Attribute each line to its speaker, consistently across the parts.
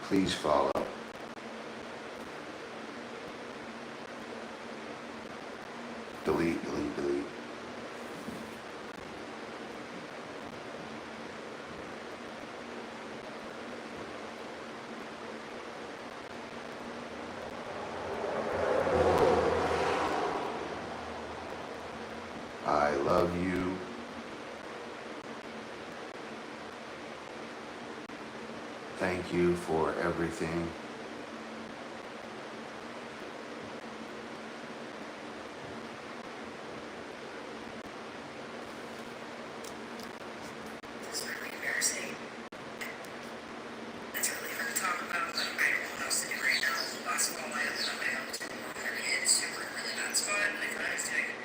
Speaker 1: Please follow. Delete, delete, delete. I love you. Thank you for everything.
Speaker 2: It's really embarrassing. It's really hard to talk about, but I don't know what else to do right now. Last of all, I opened up my own to their kids who were in a really bad spot, and I thought I was doing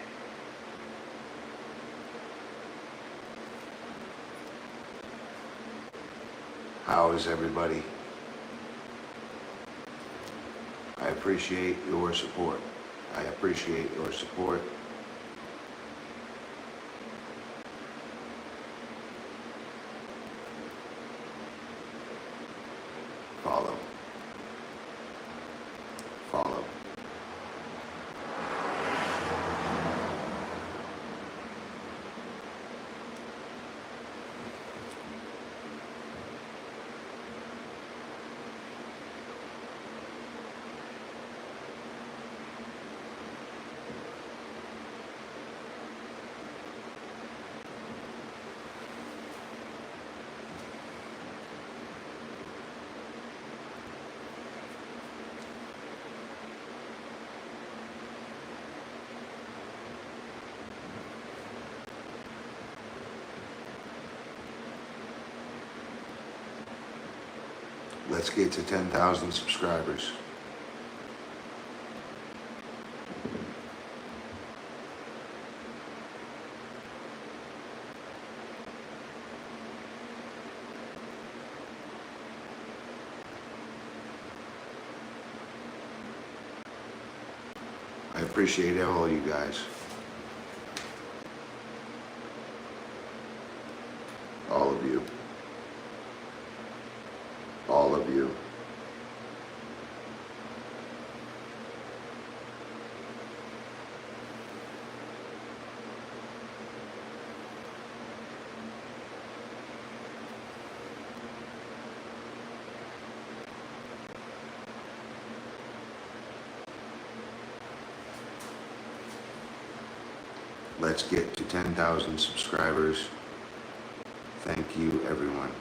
Speaker 1: How is everybody? I appreciate your support. I appreciate your support. Follow. Follow. Let's get to 10,000 subscribers. I appreciate all you guys. All of you. All of you. Let's get to 10,000 subscribers. Thank you, everyone.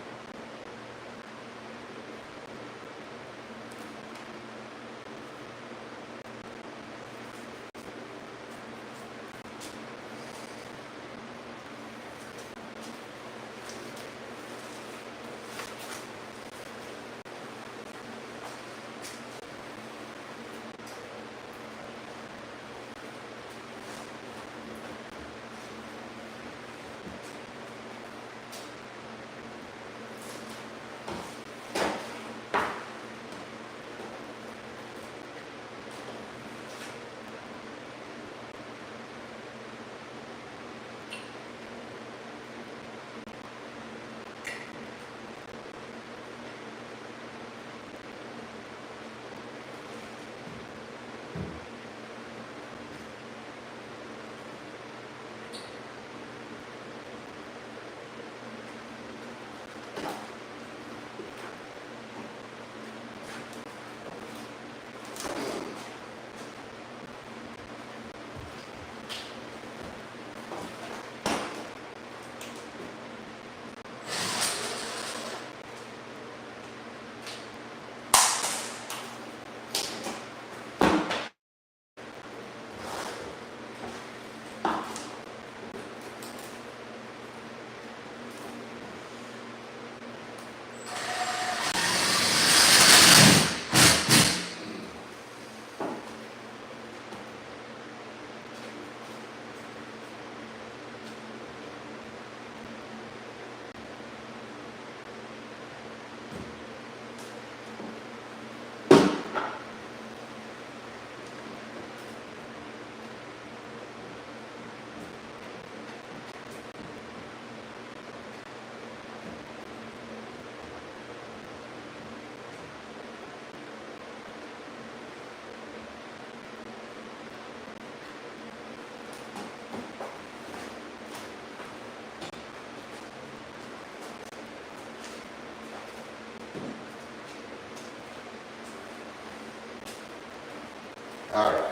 Speaker 1: All right.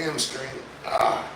Speaker 1: hamstring. Ah.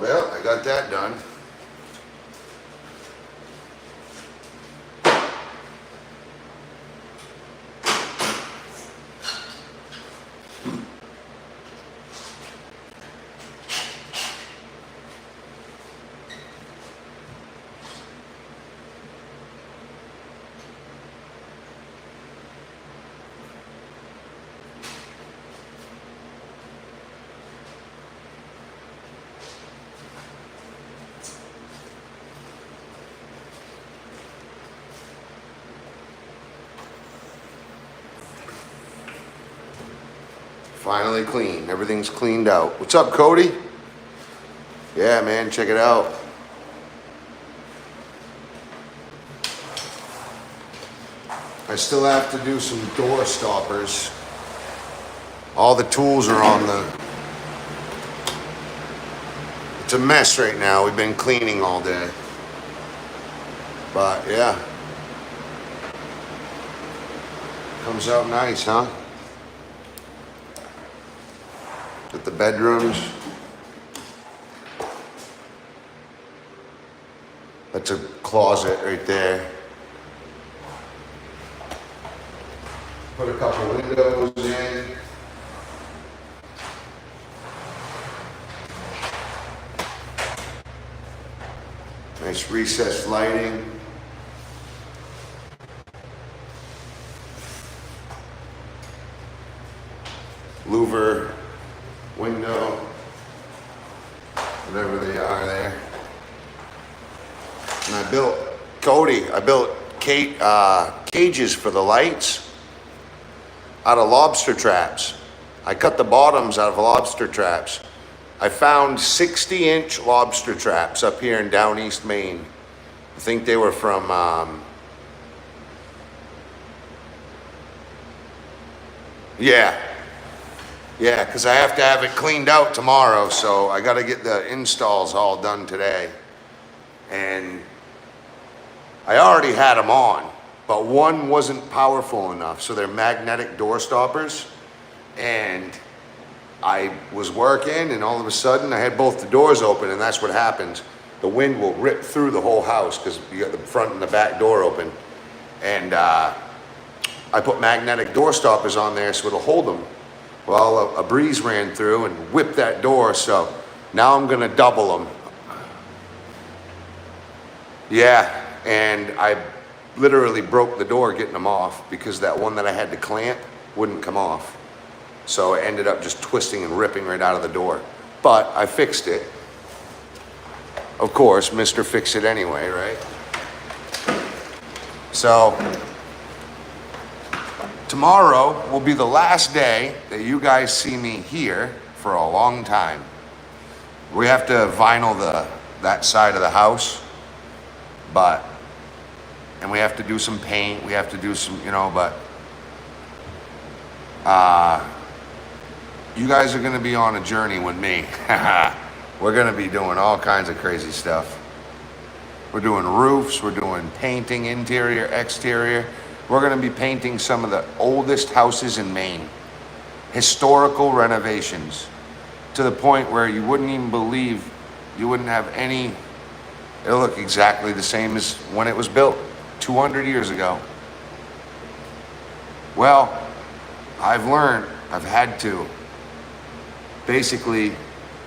Speaker 1: Well, I got that done. Finally clean. Everything's cleaned out. What's up, Cody? Yeah, man, check it out. I still have to do some door stoppers. All the tools are on the... It's a mess right now. We've been cleaning all day. But yeah. Comes out nice, huh? With the bedrooms. That's a closet right there. Put a couple windows in. Nice recessed lighting. Louver window, whatever they are there. And I built, cages for the lights out of lobster traps. I cut the bottoms out of lobster traps. I found 60-inch lobster traps up here in down East Maine. I think they were from, yeah, because I have to have it cleaned out tomorrow, so I got to get the installs all done today. And I already had them on, but one wasn't powerful enough, so they're magnetic door stoppers. And I was working, and all of a sudden I had both the doors open, and that's what happens. The wind will rip through the whole house because you got the front and the back door open. And I put magnetic door stoppers on there so it'll hold them. Well, a breeze ran through and whipped that door, so now I'm gonna double them. Yeah, and I literally broke the door getting them off because that one that I had to clamp wouldn't come off. So it ended up just twisting and ripping right out of the door. But I fixed it. Of course, Mr. Fix It Anyway, right? So tomorrow will be the last day that you guys see me here for a long time. We have to vinyl that side of the house, and we have to do some paint. We have to do some, but you guys are gonna be on a journey with me. We're gonna be doing all kinds of crazy stuff. We're doing roofs, we're doing painting, interior, exterior. We're gonna be painting some of the oldest houses in Maine. Historical renovations to the point where you wouldn't even believe, you wouldn't have any, it'll look exactly the same as when it was built 200 years ago. Well, I've learned, I've had to. Basically,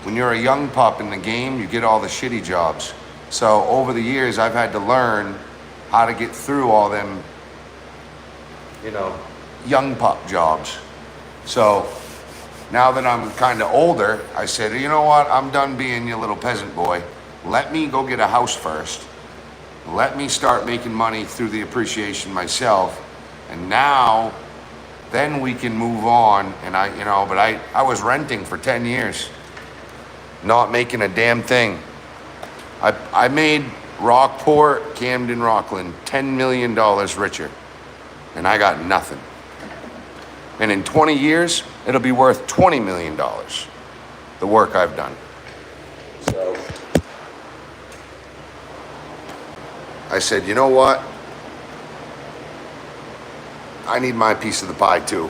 Speaker 1: when you're a young pup in the game, you get all the shitty jobs. So over the years, I've had to learn how to get through all them, young pup jobs. So now that I'm kind of older, I said, you know what? I'm done being your little peasant boy. Let me go get a house first. Let me start making money through the appreciation myself. And now, then we can move on. And I was renting for 10 years, not making a damn thing. I made Rockport, Camden, Rockland $10 million richer, and I got nothing. And in 20 years, it'll be worth $20 million, the work I've done. So I said, you know what? I need my piece of the pie too.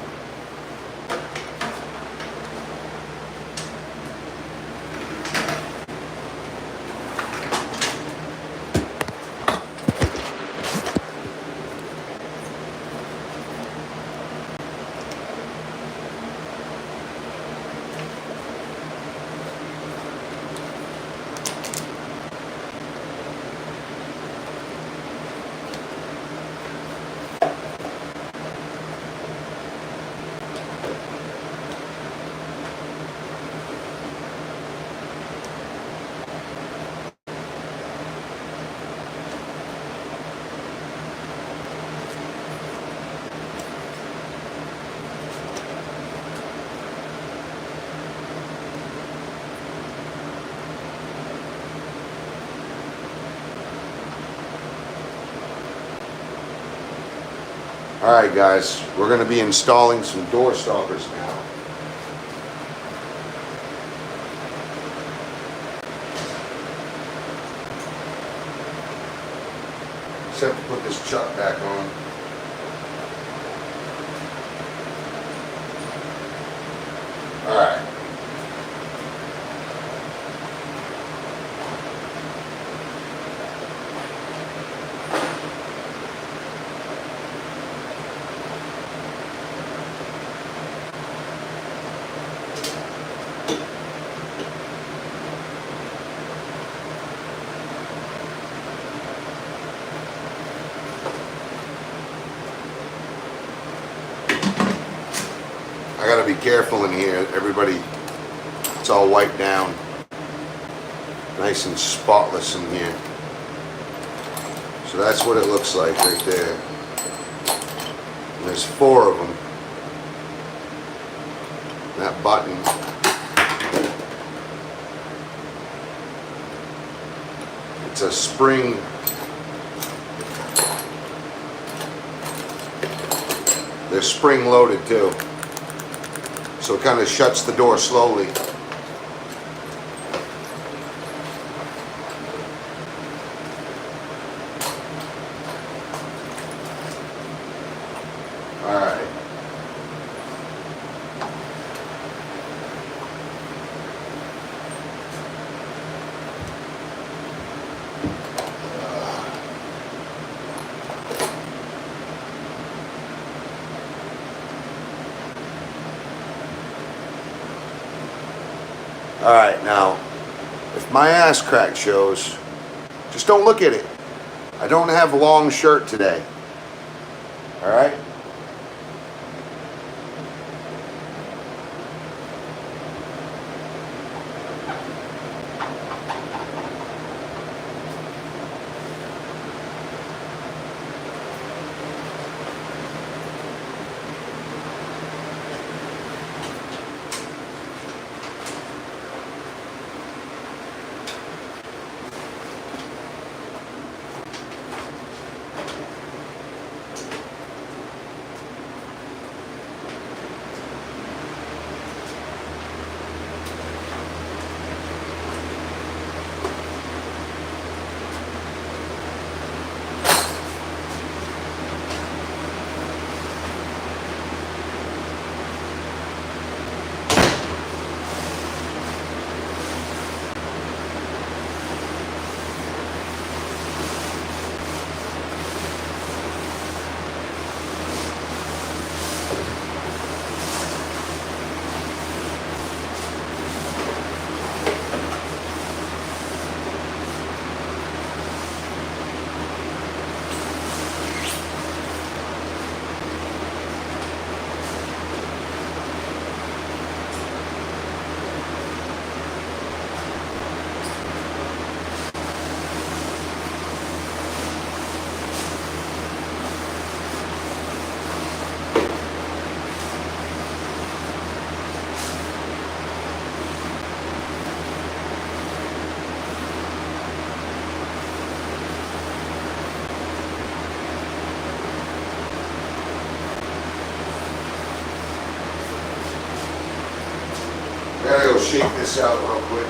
Speaker 1: All right, guys, we're going to be installing some door stoppers now. Just have to put this chuck back on. All right. I gotta be careful in here. Everybody, it's all wiped down. Nice and spotless in here. So that's what it looks like right there. And there's 4 of them. That button. It's a spring. They're spring loaded too. So it kind of shuts the door slowly. All right. All right, now, if my ass crack shows, just don't look at it. I don't have a long shirt today. All right? shake this out real quick.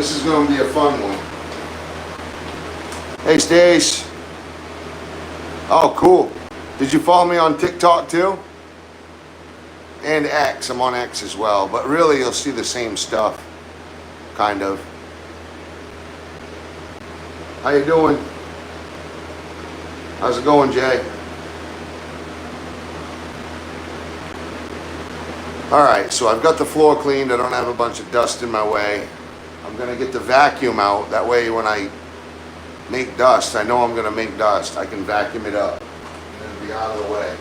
Speaker 1: This is going to be a fun one. Hey, Stace. Oh, cool. Did you follow me on TikTok too? And X. I'm on X as well. But really, you'll see the same stuff. Kind of. How you doing? How's it going, Jay? All right, so I've got the floor cleaned. I don't have a bunch of dust in my way. I'm gonna get the vacuum out. That way when I make dust, I know I'm gonna make dust. I can vacuum it up and it'll be out of the way.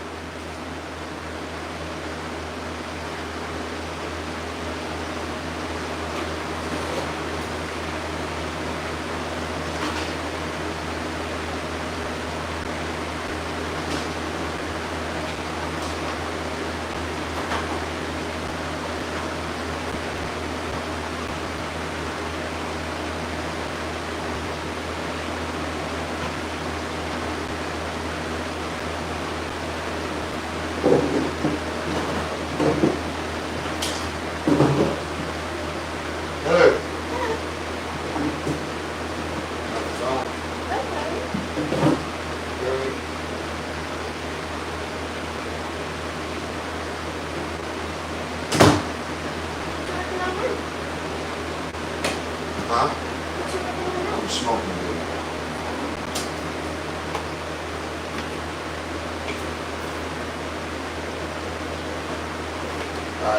Speaker 1: Hello. Huh? I'm smoking.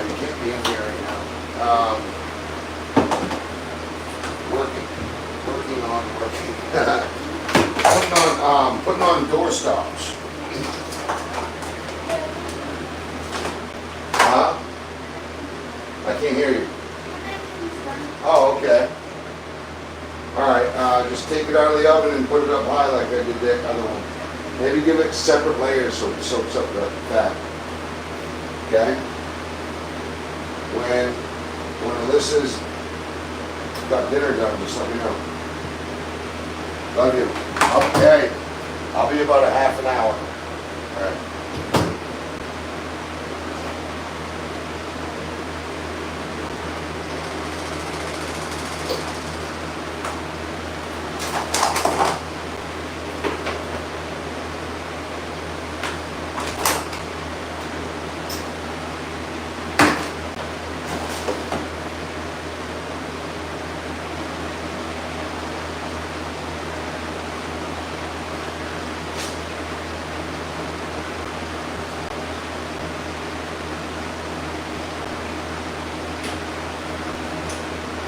Speaker 1: You can't be in here right now. Working on putting on door stops. Huh? I can't hear you. Oh, okay. All right, just take it out of the oven and put it up high like I did that other one. Maybe give it separate layers so it soaks up the fat. Okay? When Alyssa's got dinner done, just let me know. Love you. Okay. I'll be about a half an hour. All right.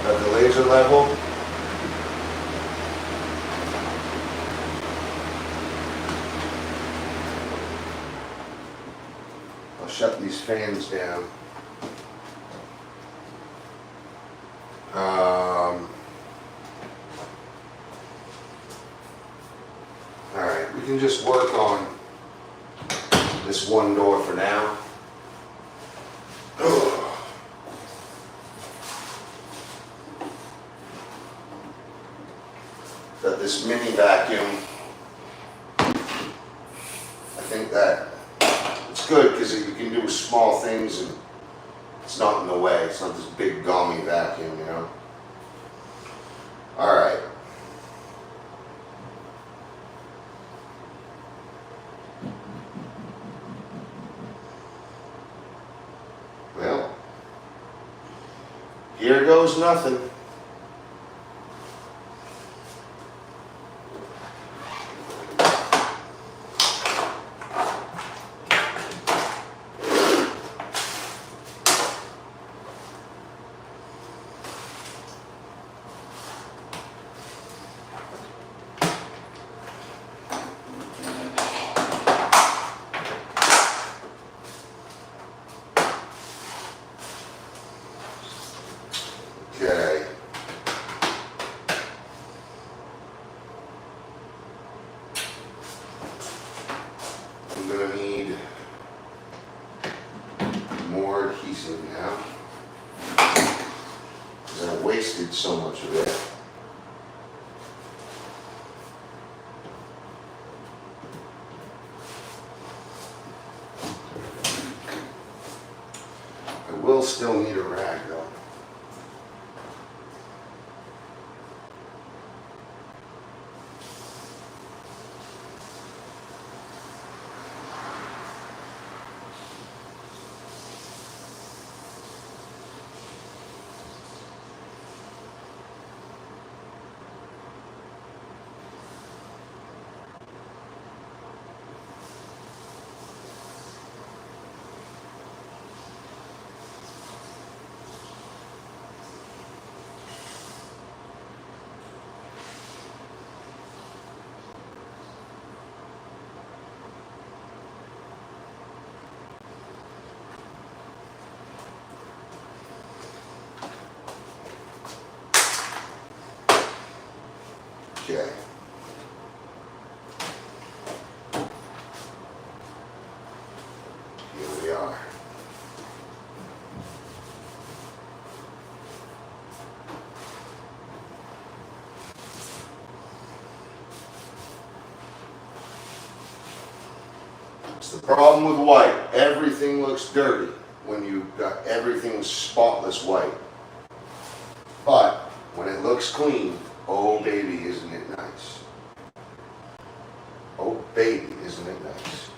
Speaker 1: At the laser level. I'll shut these fans down. All right, we can just work on this one door for now. That this mini vacuum, I think that it's good because you can do small things and it's not in the way. It's not this big gaumy vacuum, you know. All right. Well, here goes nothing. Okay. I'm gonna need more adhesive now because I wasted so much of it. I will still need a rag though. Okay. Here we are. It's the problem with white. Everything looks dirty when you've got everything spotless white. But when it looks clean, oh baby, isn't it nice? Oh baby, isn't it nice?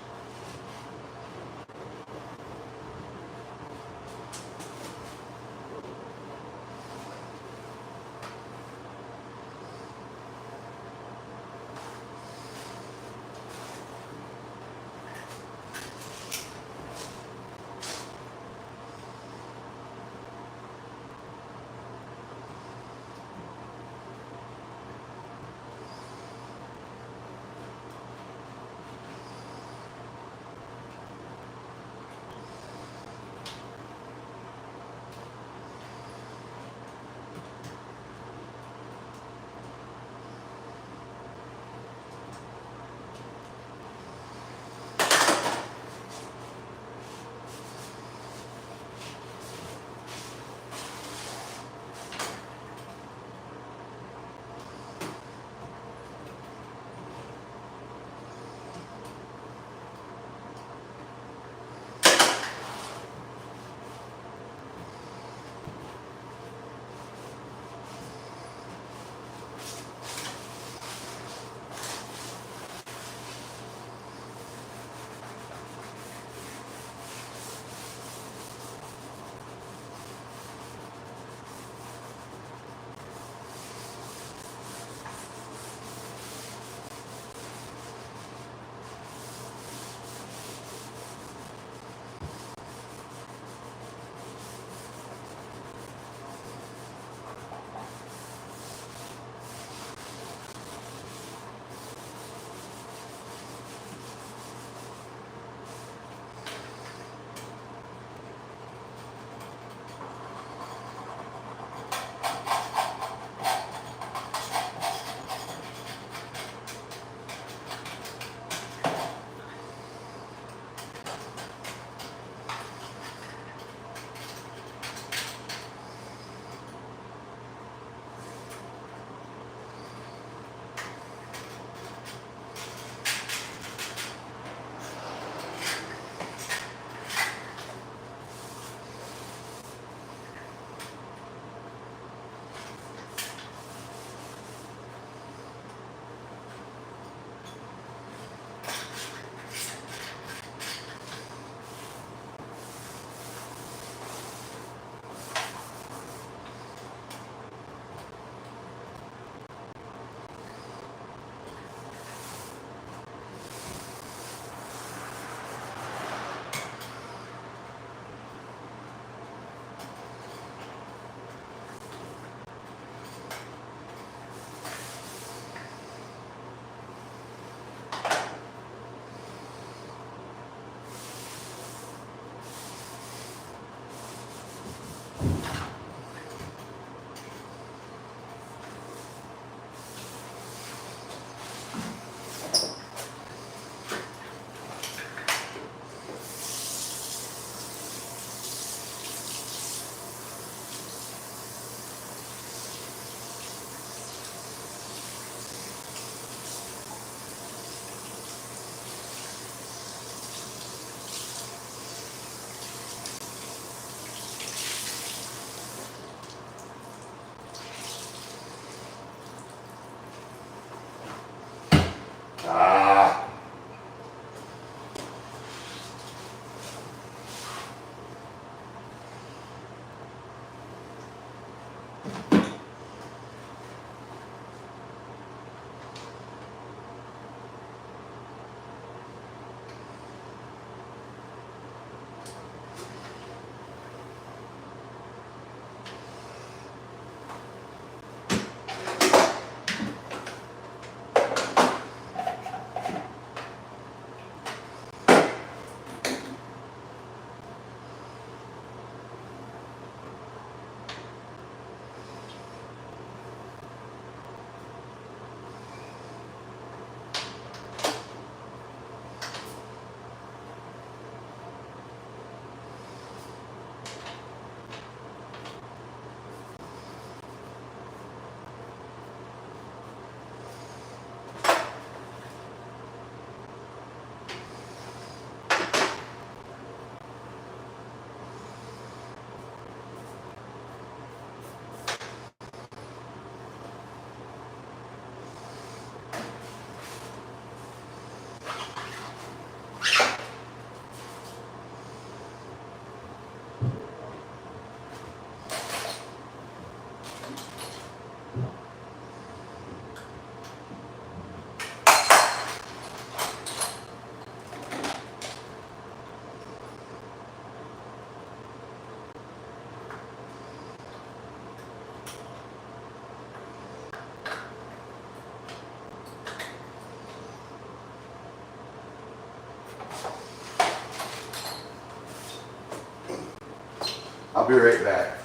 Speaker 1: I'll be right back.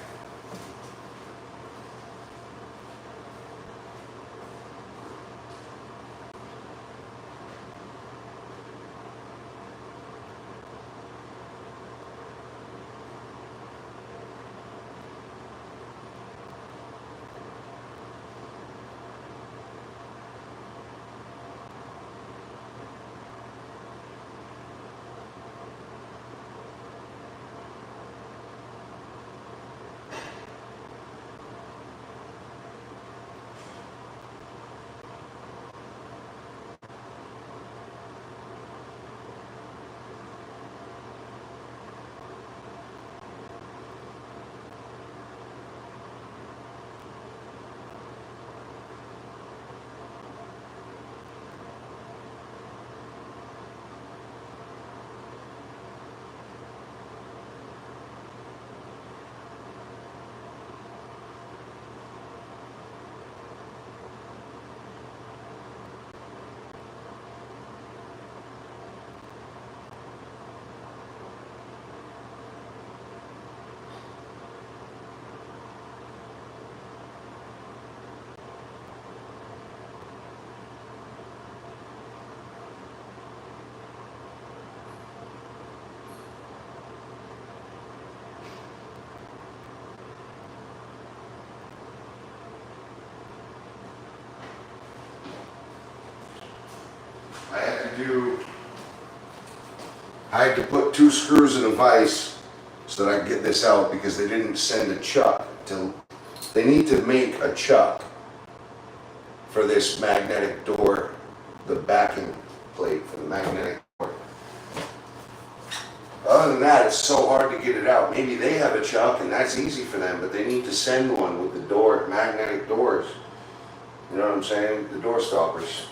Speaker 1: I had to put 2 screws in a vise so that I could get this out because they didn't send a chuck they need to make a chuck for this magnetic door, the backing plate for the magnetic door. Other than that, it's so hard to get it out. Maybe they have a chuck and that's easy for them, but they need to send one with the door, magnetic doors. You know what I'm saying? The door stoppers.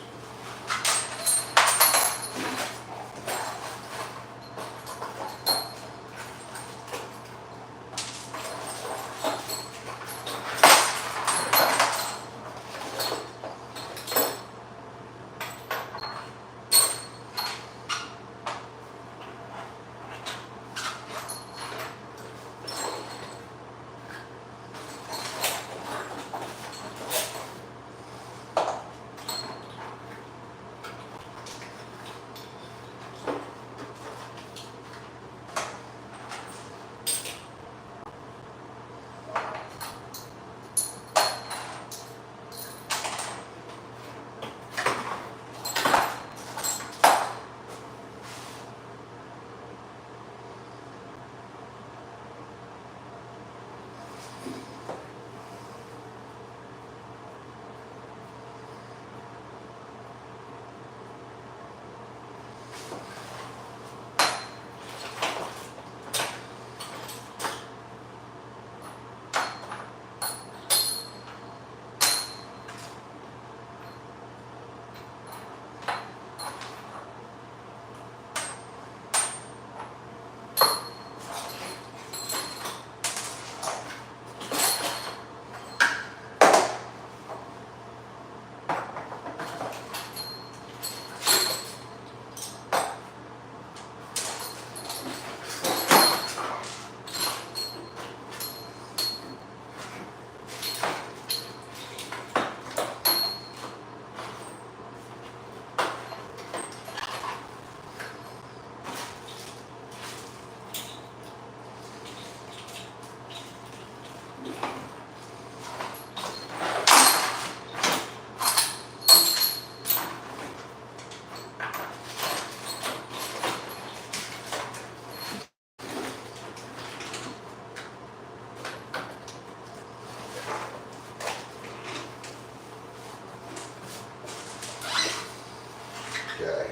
Speaker 1: Okay.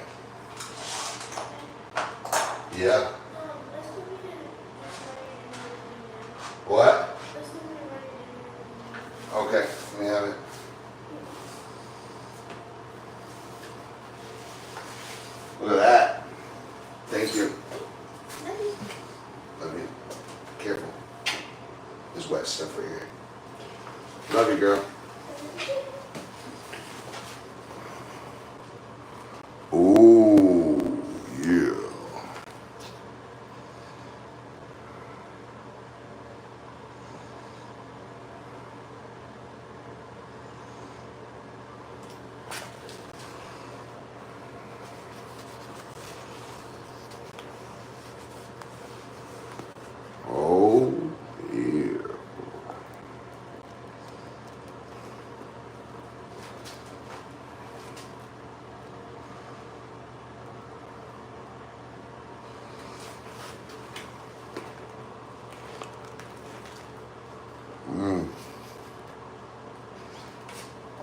Speaker 1: Yeah. What? Okay, let me have it. Look at that. Thank you. Love you. Careful. There's wet stuff right here. Love you, girl. Ooh, yeah.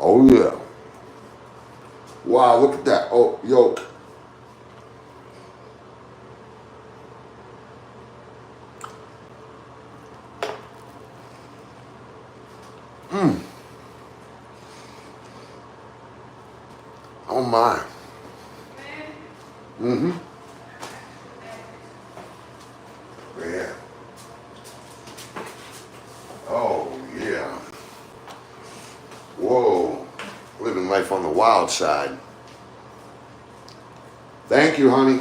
Speaker 1: Oh yeah. Wow, look at that. Oh, yolk. Oh my. Mm-hmm. Yeah. Oh yeah. Whoa. Living life on the wild side. Thank you, honey.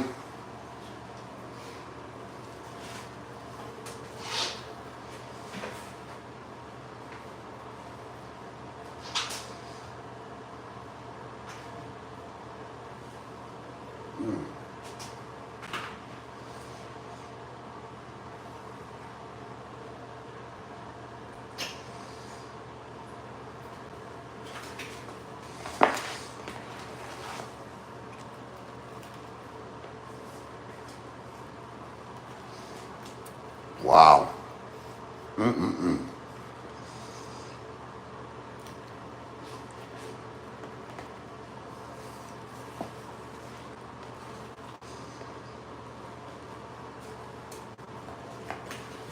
Speaker 1: Wow.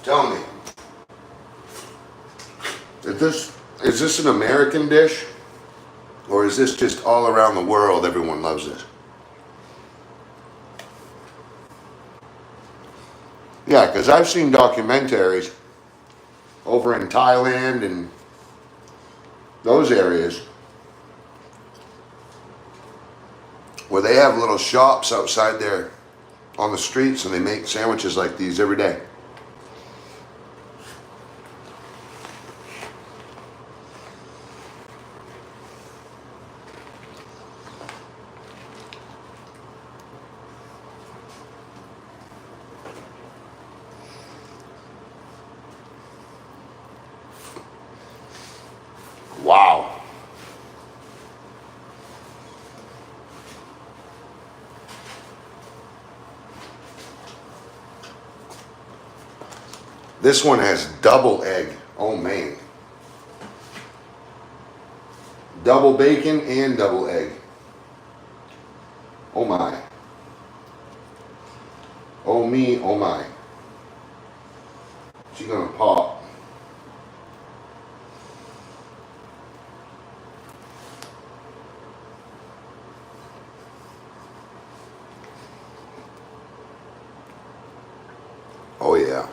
Speaker 1: Tell me, is this an American dish? Or is this just all around the world everyone loves this? Yeah, because I've seen documentaries over in Thailand and those areas where they have little shops outside there on the streets and they make sandwiches like these every day. Wow. This one has double egg. Oh man. Double bacon and double egg. Oh my. Oh me, oh my. She's gonna pop. Oh yeah.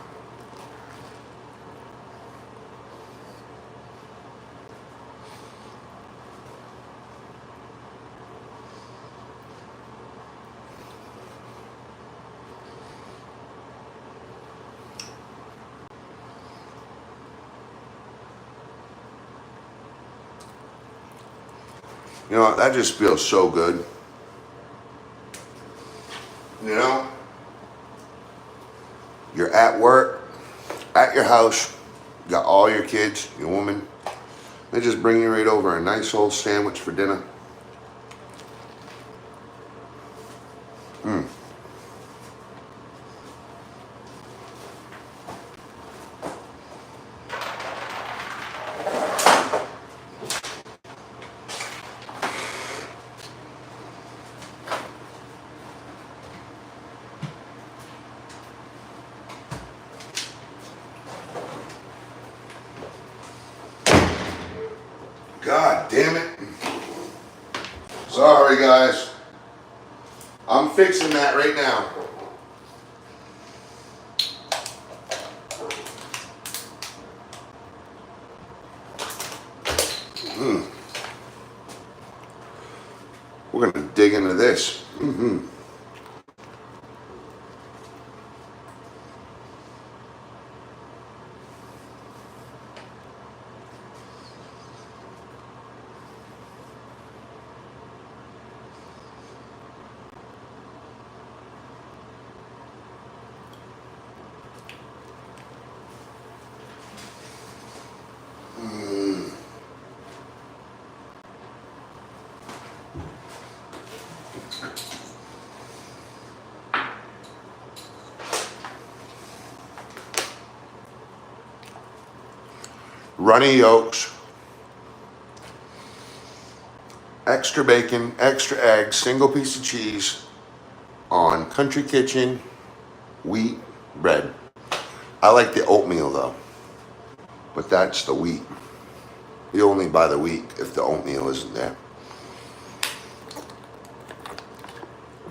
Speaker 1: You know, that just feels so good. You know, you're at work, at your house, you got all your kids, your woman. They just bring you right over a nice old sandwich for dinner. God damn it. Sorry, guys. I'm fixing that right now. We're going to dig into this. Runny yolks. extra bacon, extra eggs, single piece of cheese on Country Kitchen wheat bread. I like the oatmeal though, but that's the wheat. You only buy the wheat if the oatmeal isn't there.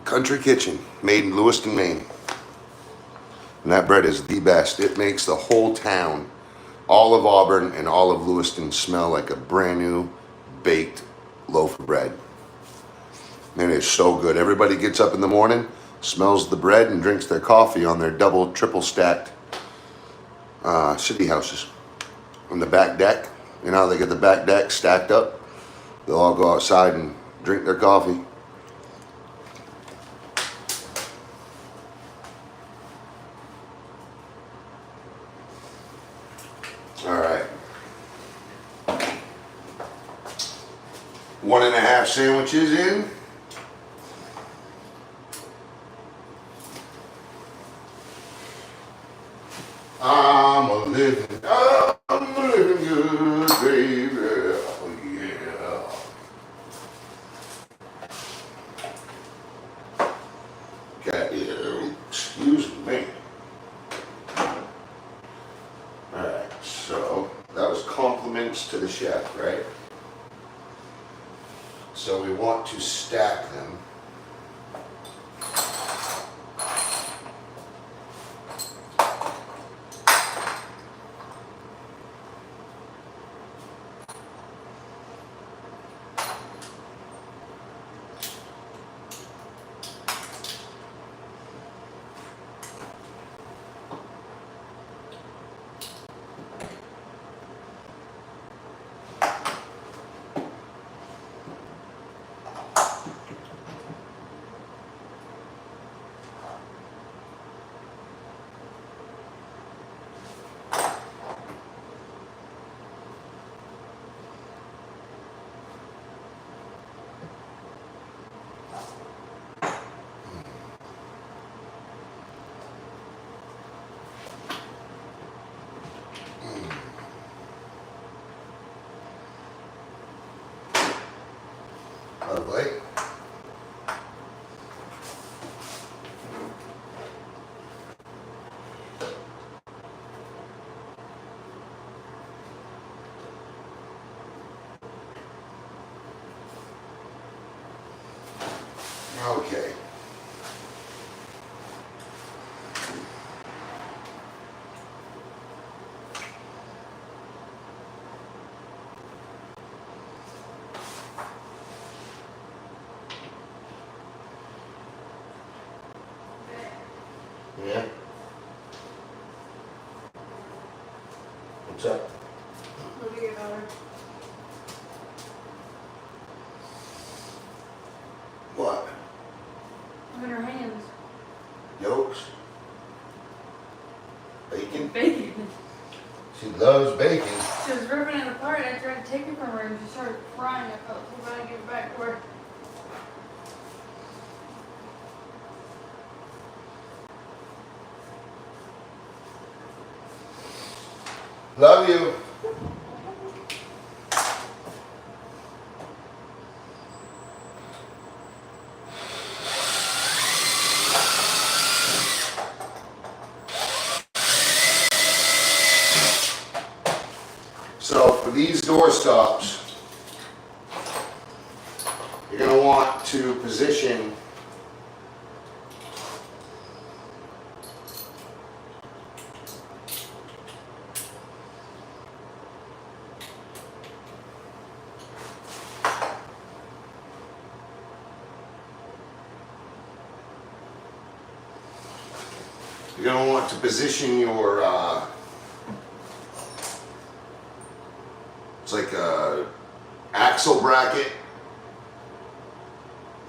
Speaker 1: Country Kitchen, made in Lewiston, Maine. And that bread is the best. It makes the whole town, all of Auburn and all of Lewiston, smell like a brand new baked loaf of bread. And it's so good. Everybody gets up in the morning, smells the bread, and drinks their coffee on their double, triple stacked city houses. On the back deck, you know, they get the back deck stacked up. They'll all go outside and drink their coffee. All right. 1.5 sandwiches in. I'm a living good, baby. Oh, yeah. Got you. Excuse me. Alright, so that was compliments to the chef, right? So we want to stack them. Lovely. Okay. Yeah. What's up?
Speaker 3: Let me get over.
Speaker 1: What?
Speaker 3: Look at her hands.
Speaker 1: Yolks? Bacon?
Speaker 3: Bacon.
Speaker 1: She loves bacon.
Speaker 3: She was ripping it apart. I tried to take it from her and she started crying. I felt so bad to give it back to her.
Speaker 1: Love you. So for these door stops, you're going to want to position your it's like a axle bracket,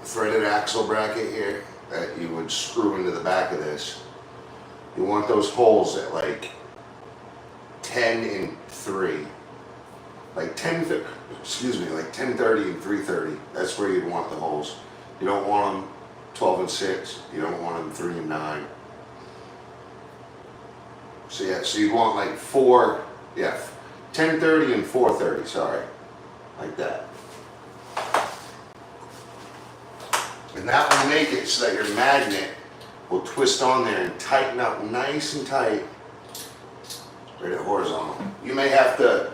Speaker 1: a threaded axle bracket here that you would screw into the back of this. You want those holes at like 10 and 3. Like 10, excuse me, like 10:30 and 3:30. That's where you'd want the holes. You don't want them 12 and 6. You don't want them 3 and 9. So yeah, so you'd want like 10:30 and 4:30, sorry. Like that. And that will make it so that your magnet will twist on there and tighten up nice and tight right at horizontal. You may have to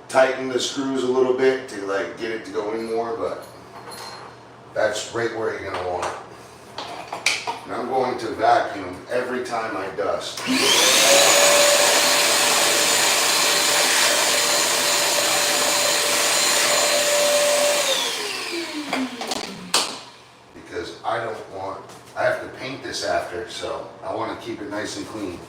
Speaker 1: tighten the screws a little bit to like get it to go in more, but that's right where you're gonna want it. And I'm going to vacuum every time I dust. Because I have to paint this after, so I want to keep it nice and clean.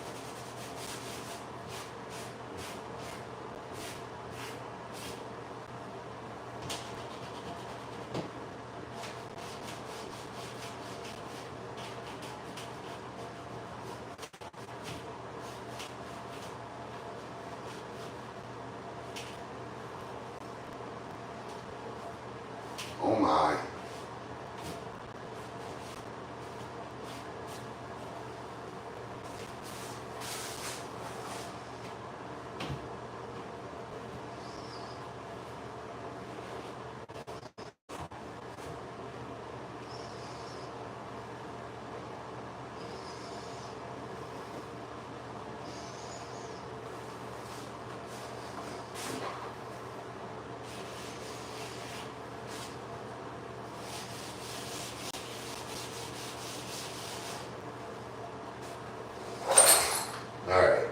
Speaker 1: Oh my. All right.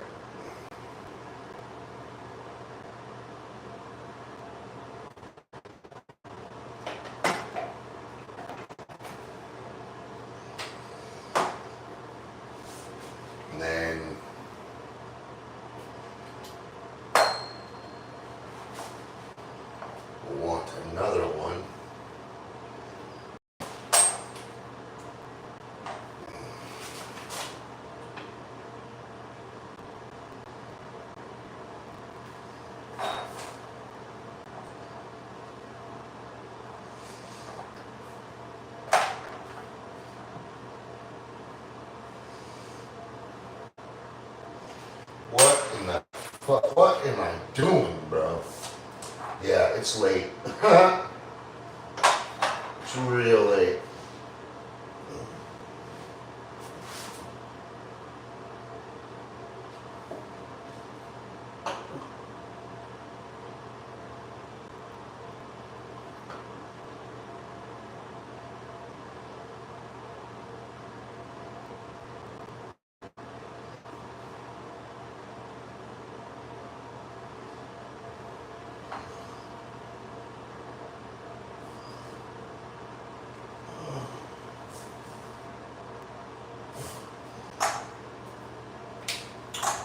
Speaker 1: And then we'll want another one. What am I doing, bro? Yeah, it's late. It's real late.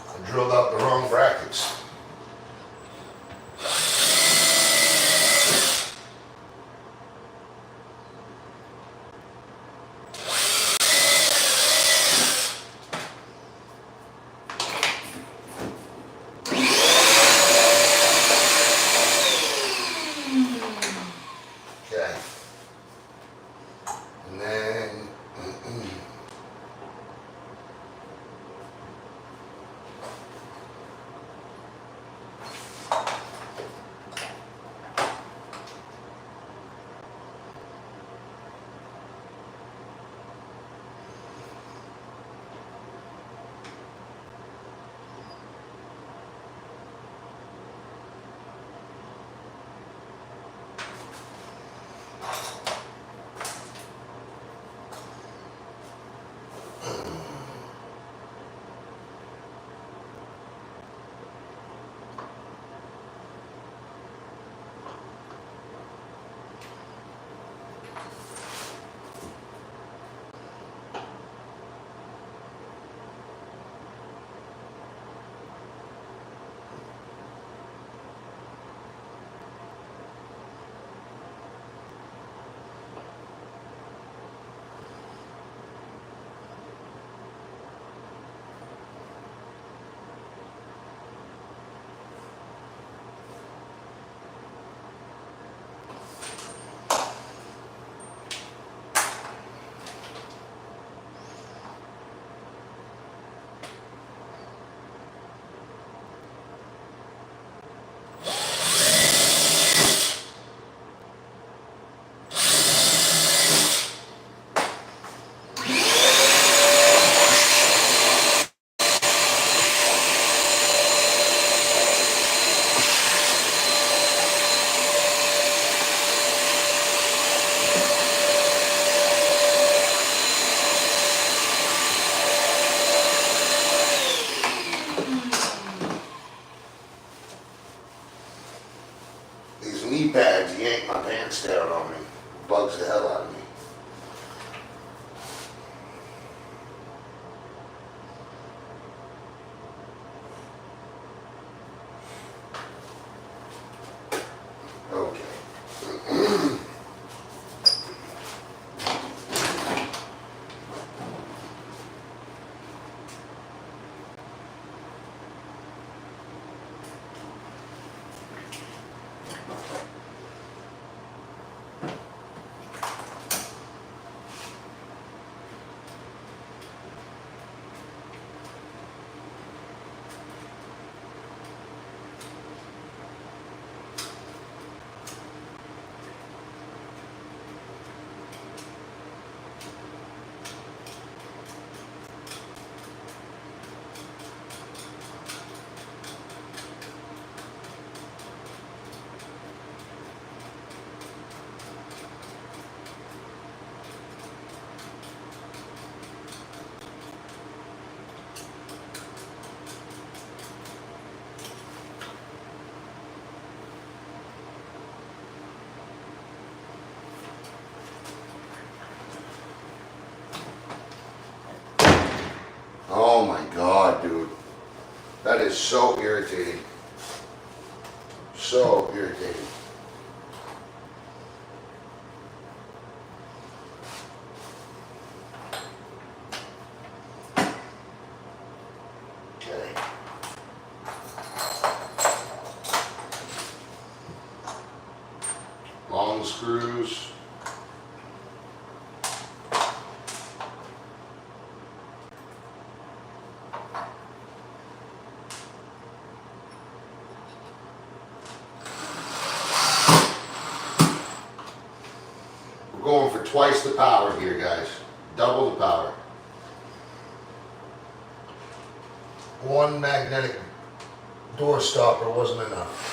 Speaker 1: I drilled out the wrong brackets. Okay. And then is so irritating. So irritating. Okay. Long screws. We're going for twice the power here, guys. Double the power. One magnetic door stopper wasn't enough.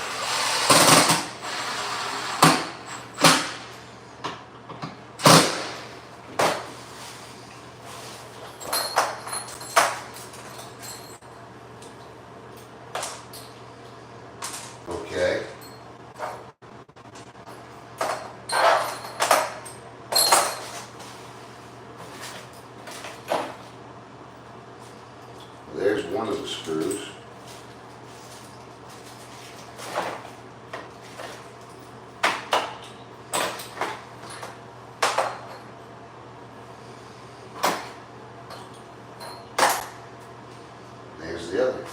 Speaker 1: Okay. There's one of the screws. There's the other.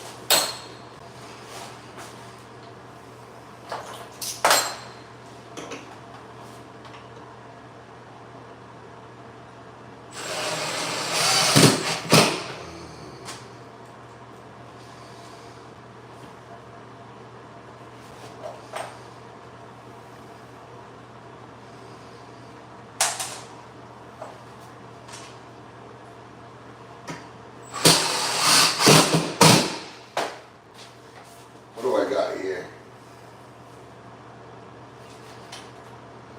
Speaker 1: What do I got here?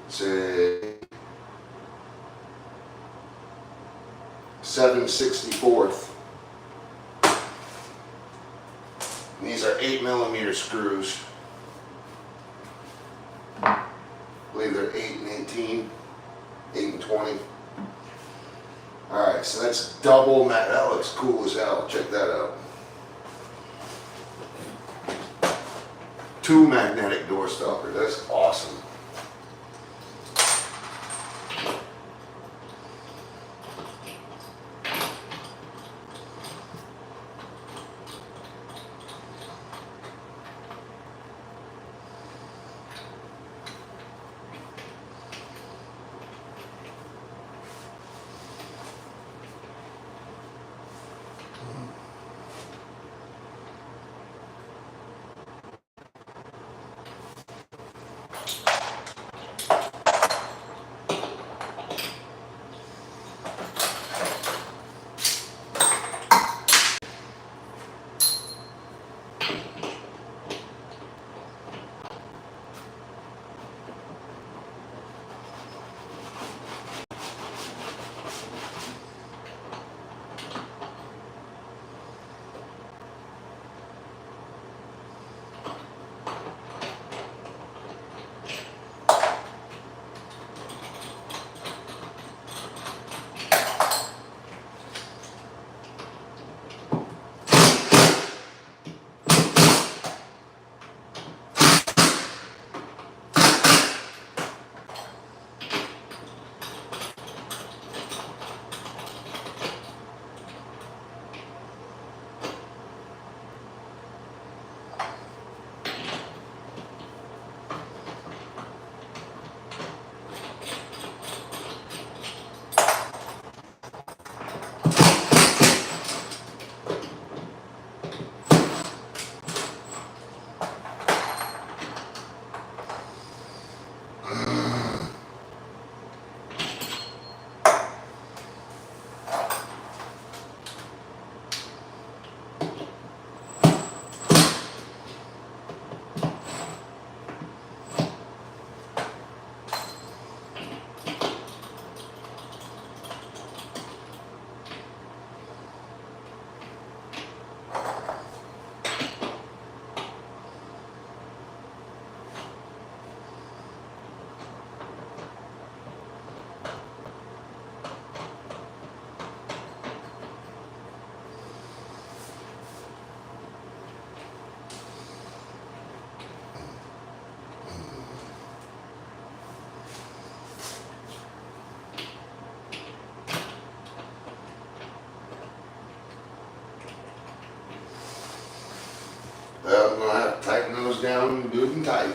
Speaker 1: It's a 7/64. And these are 8mm screws. I believe they're 8 and 18, 8 and 20. Alright, so that's double that looks cool as hell. Check that out. 2 magnetic door stoppers. That's awesome. Gotta tighten those down good and tight.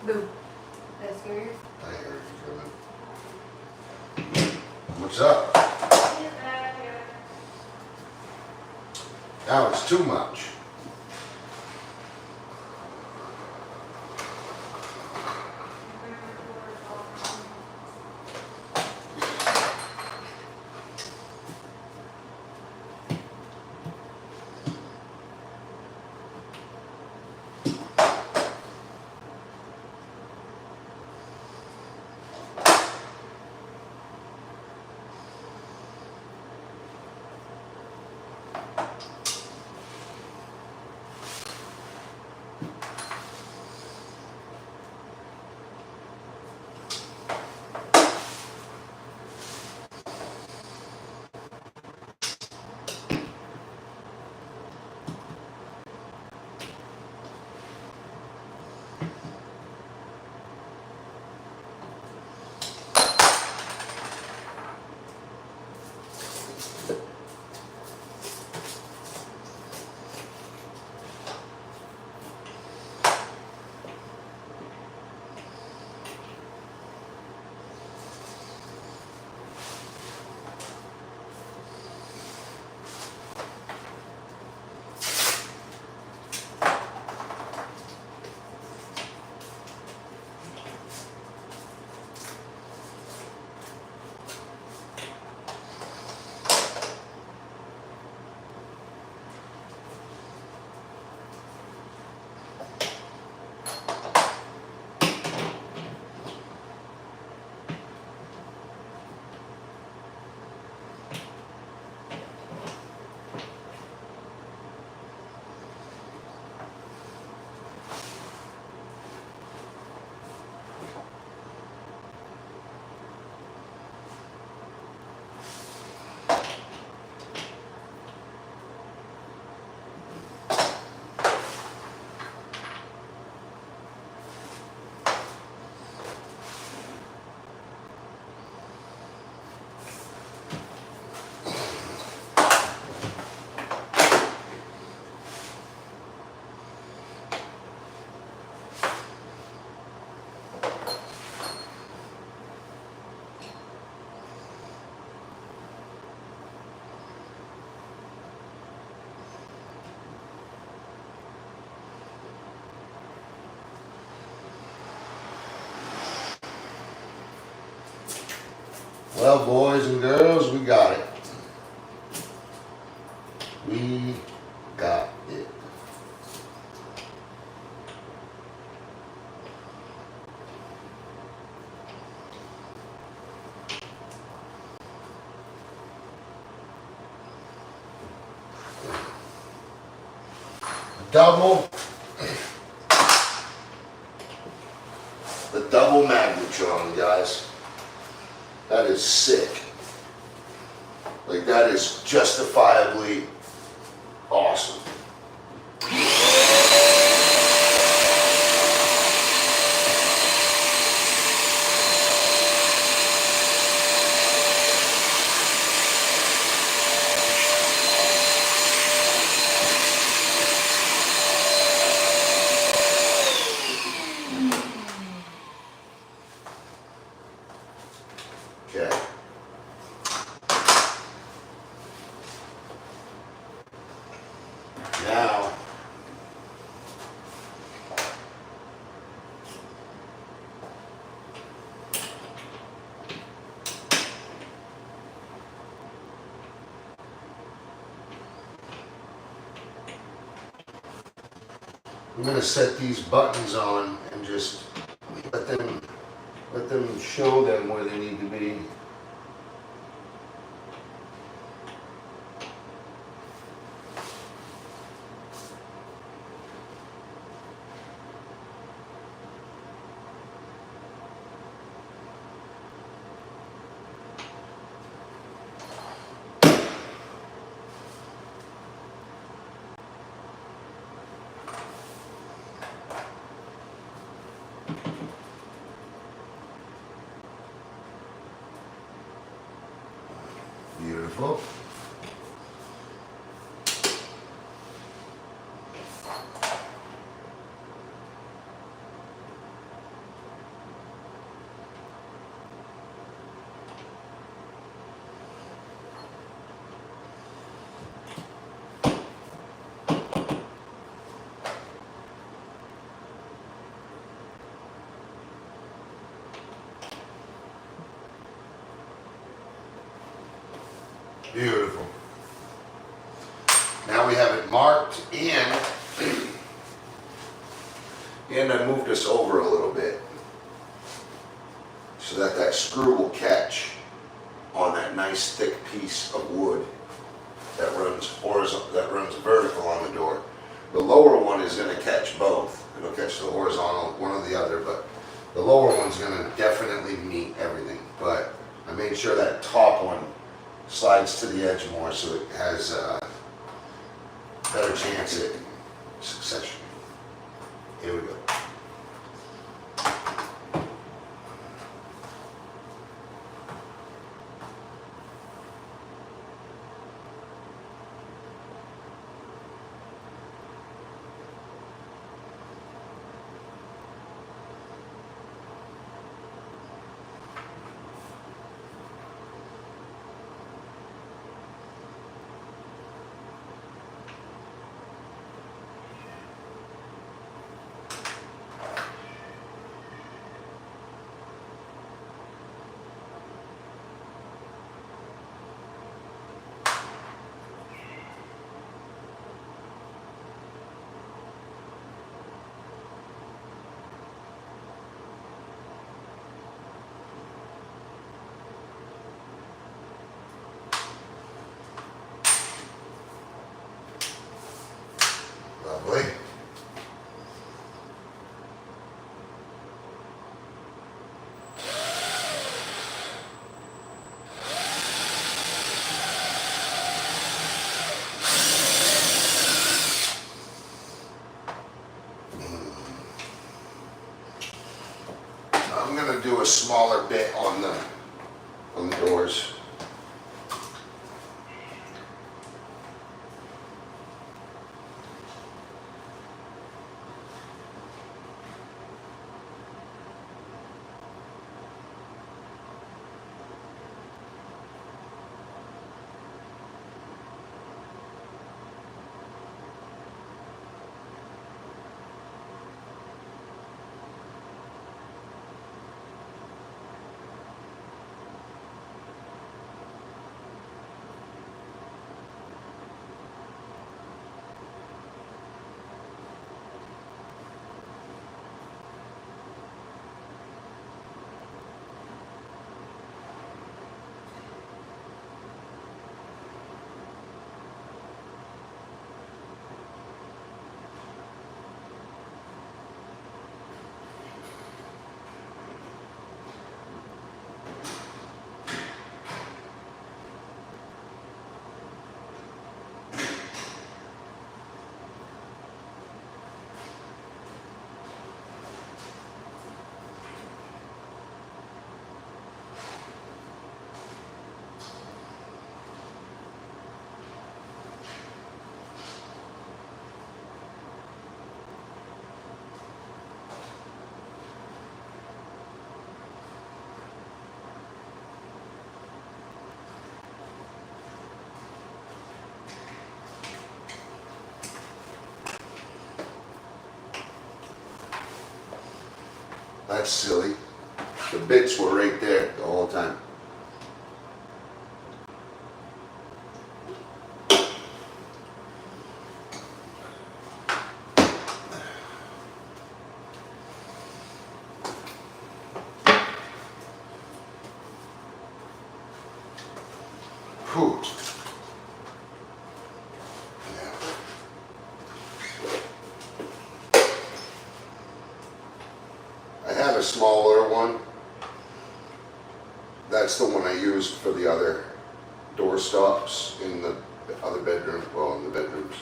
Speaker 3: Boo. That's scary.
Speaker 1: I heard you coming. What's up? That was too much. Well, boys and girls, we got it. We got it. Double. The double magnetron, guys. That is sick. Like, that is justifiably awesome. Okay. Now, I'm gonna set these buttons on and just let them show them where they need to be. Beautiful. Beautiful. Now we have it marked and I moved this over a little bit so that that screw will catch on that nice thick piece of wood that runs horizontal, that runs vertical on the door. The lower one is going to catch both. It'll catch the horizontal, one or the other, but the lower one's going to definitely meet everything. But I made sure that top one slides to the edge more so it has a better chance at succession. Here we go. Lovely. I'm going to do a smaller bit on the doors. That's silly. The bits were right there the whole time. Whew. Yeah. I have a smaller one. That's the one I used for the other door stops in the other bedroom, well, in the bedrooms.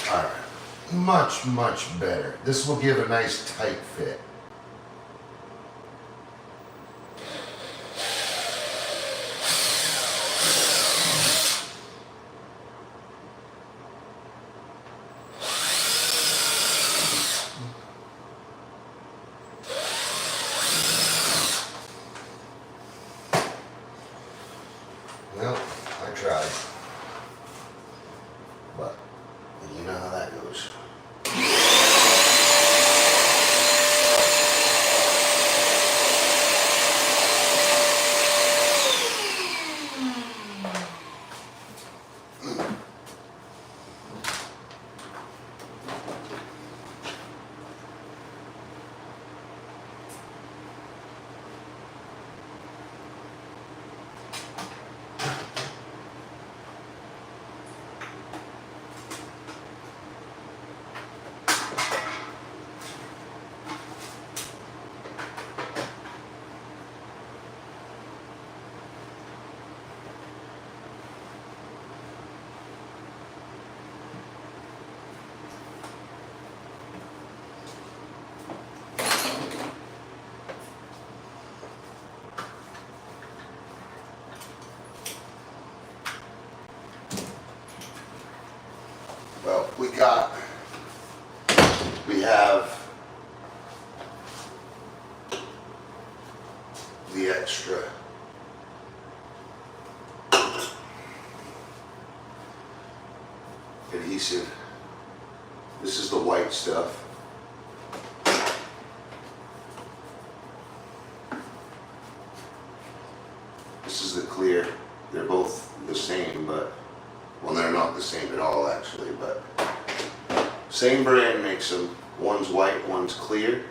Speaker 1: Alright, much better. This will give a nice tight fit. Well, I tried. But you know how that goes. Well, we have the extra adhesive. This is the white stuff. This is the clear. They're both the same, but, well, they're not the same at all actually, but same brand makes them. One's white, one's clear.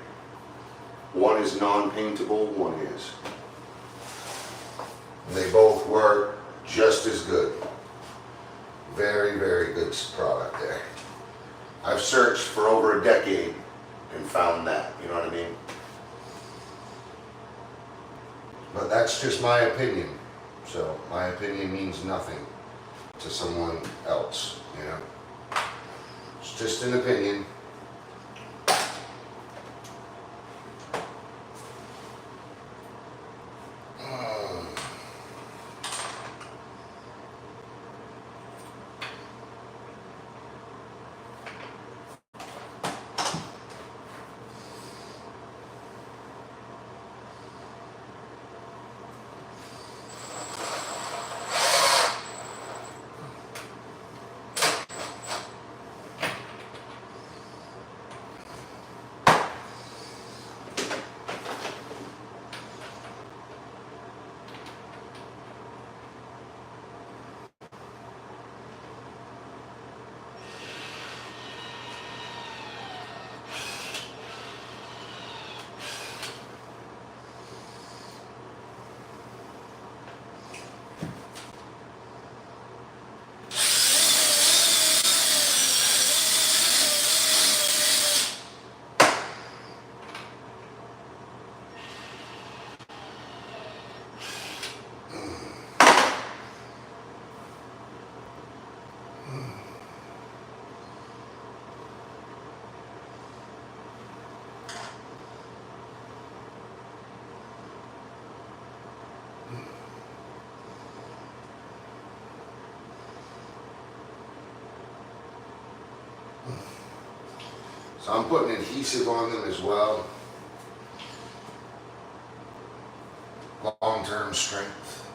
Speaker 1: One is non-paintable, one is. They both work just as good. Very, very good product there. I've searched for over a decade and found that, you know what I mean? But that's just my opinion. So my opinion means nothing to someone else, you know? It's just an opinion. So I'm putting adhesive on them as well. Long-term strength.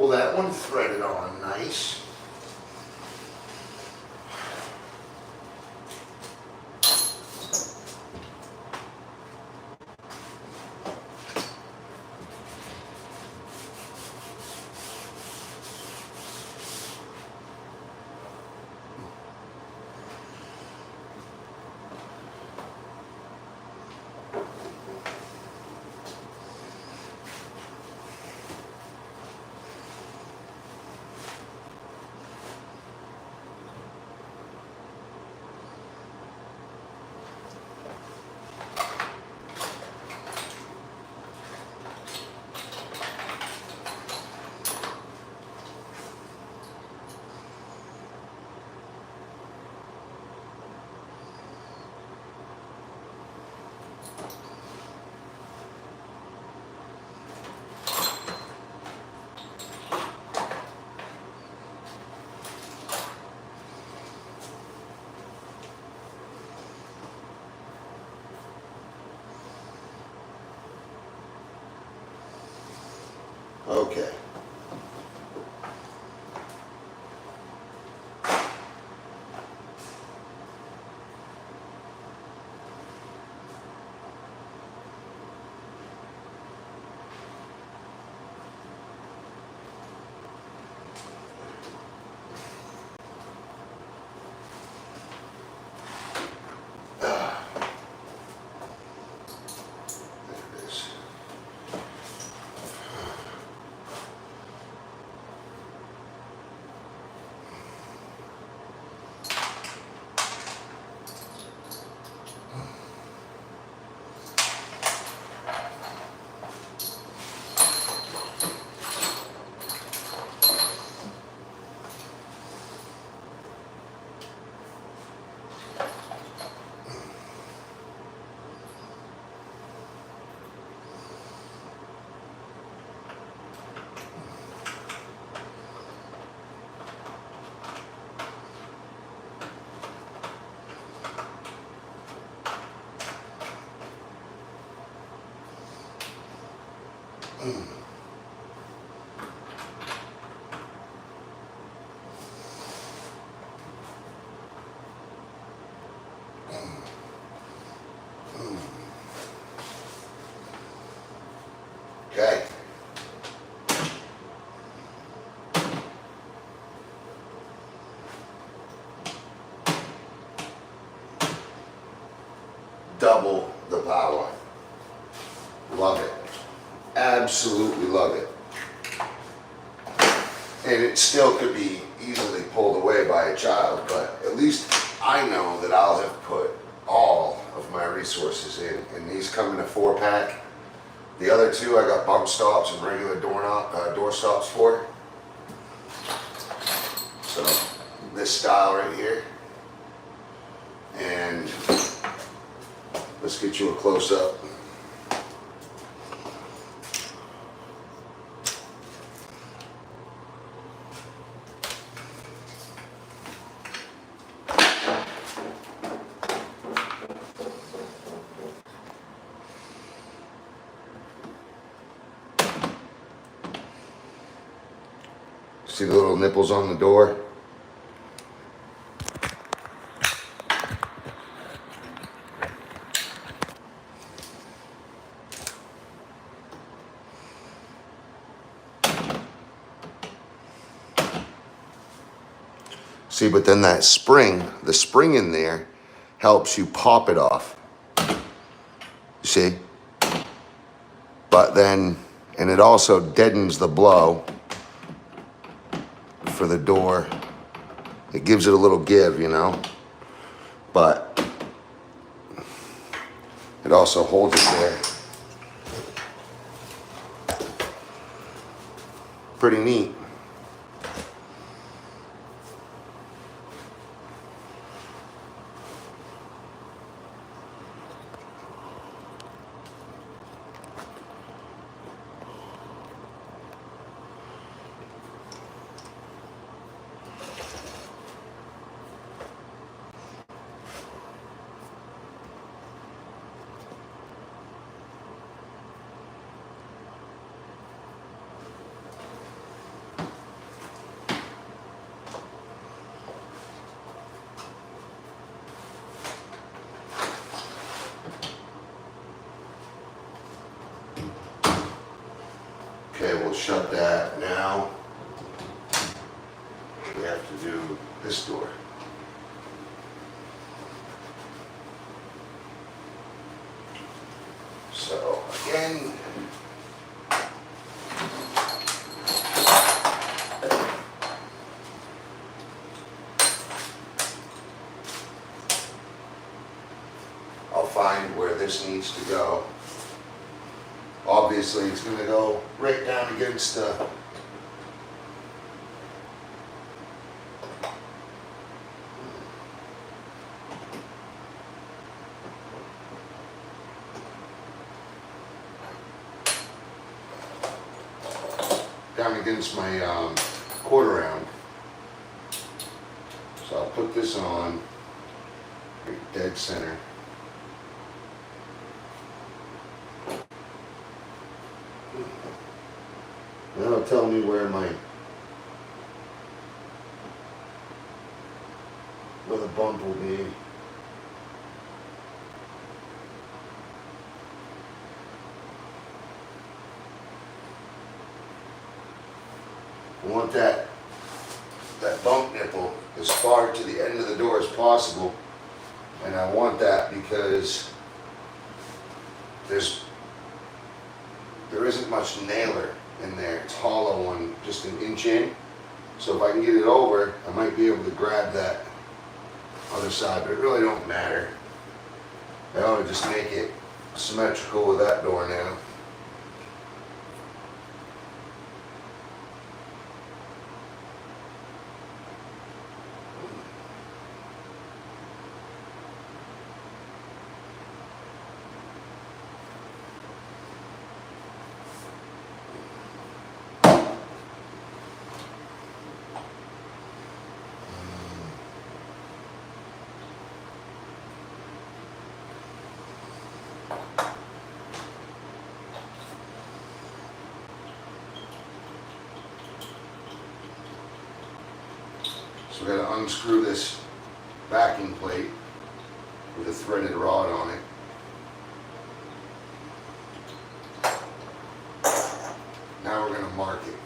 Speaker 1: pull that one, thread it on nice. Okay. There it is. Okay. Double the power. Love it. Absolutely love it. And it still could be easily pulled away by a child, but at least I know that I'll have put all of my resources in. And these come in a 4-pack. The other two I got bump stops and regular door stops for. So this style right here. And let's get you a close up. See the little nipples on the door? See, but then that spring, the spring in there helps you pop it off. You see? But then, and it also deadens the blow for the door. It gives it a little give, you know? But it also holds it there. Pretty neat. we'll shut that now. We have to do this door. So again, I'll find where this needs to go. Obviously, it's going to go right down against the my quarter round. So I'll put this on right dead center. That'll tell me where the bump will be. I want that bump nipple as far to the end of the door as possible, and I want that because there isn't much nailer in there. It's hollow on just an inch in, so if I can get it over, I might be able to grab that other side, but it really don't matter. I ought to just make it symmetrical with that door now. So we're going to unscrew this backing plate with a threaded rod on it. Now we're going to mark it.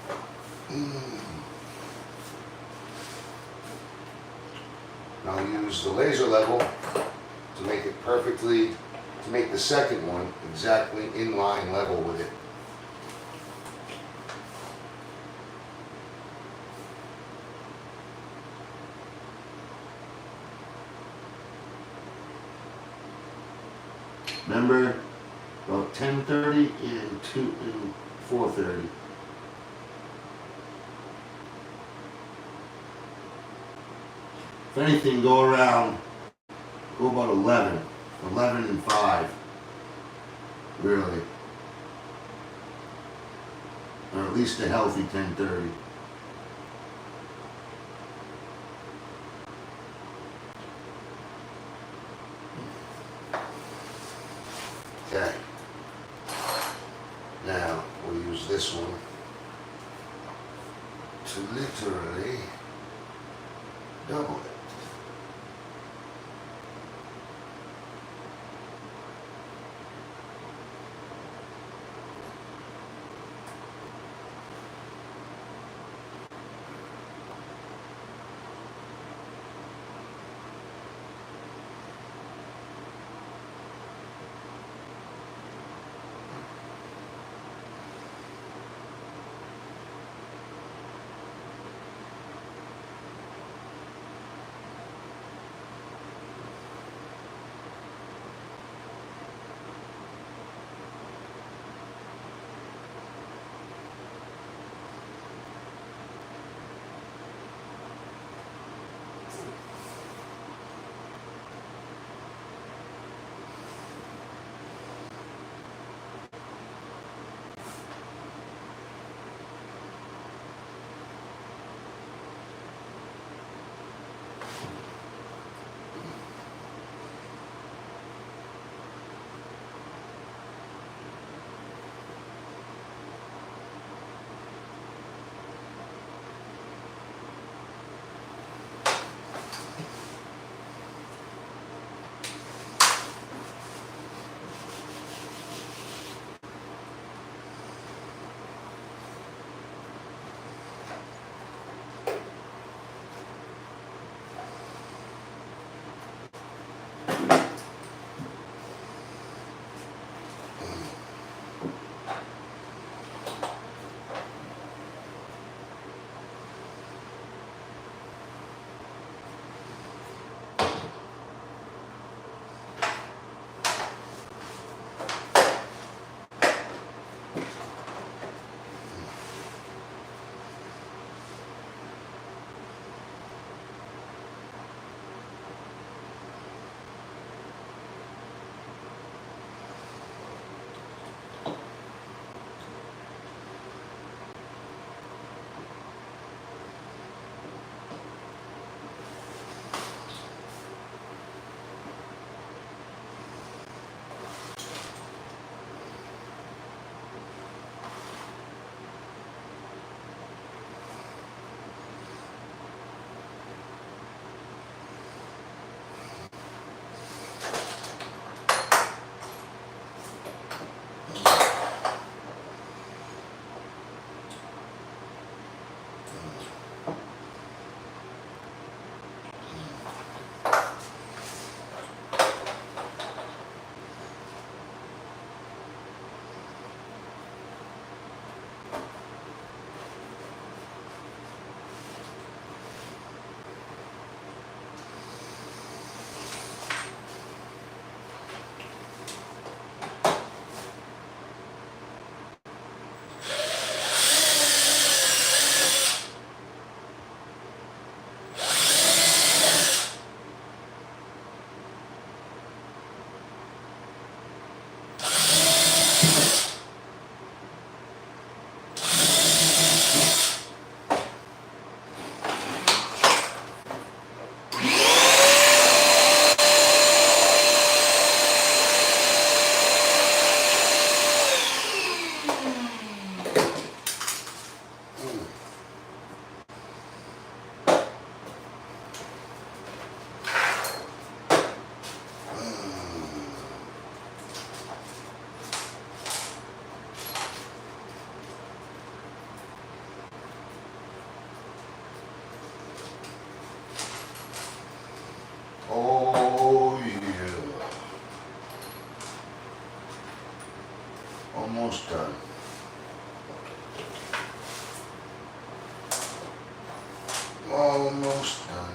Speaker 1: Now I'll use the laser level to make it perfectly, to make the second one exactly in line level with it. Remember, about 10:30 and 4:30. If anything, go around, go about 11 and 5, really. Or at least a healthy 10:30. Okay. Now we'll use this one to literally double it. Almost done. Almost done.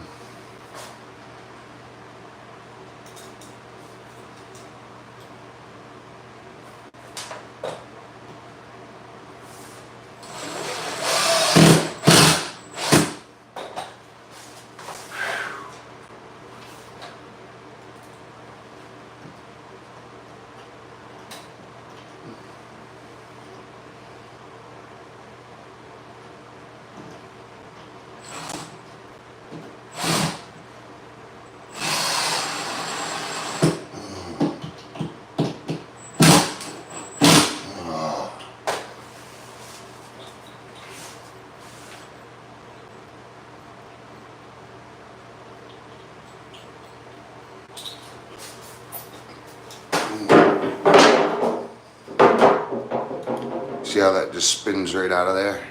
Speaker 1: See how that just spins right out of there?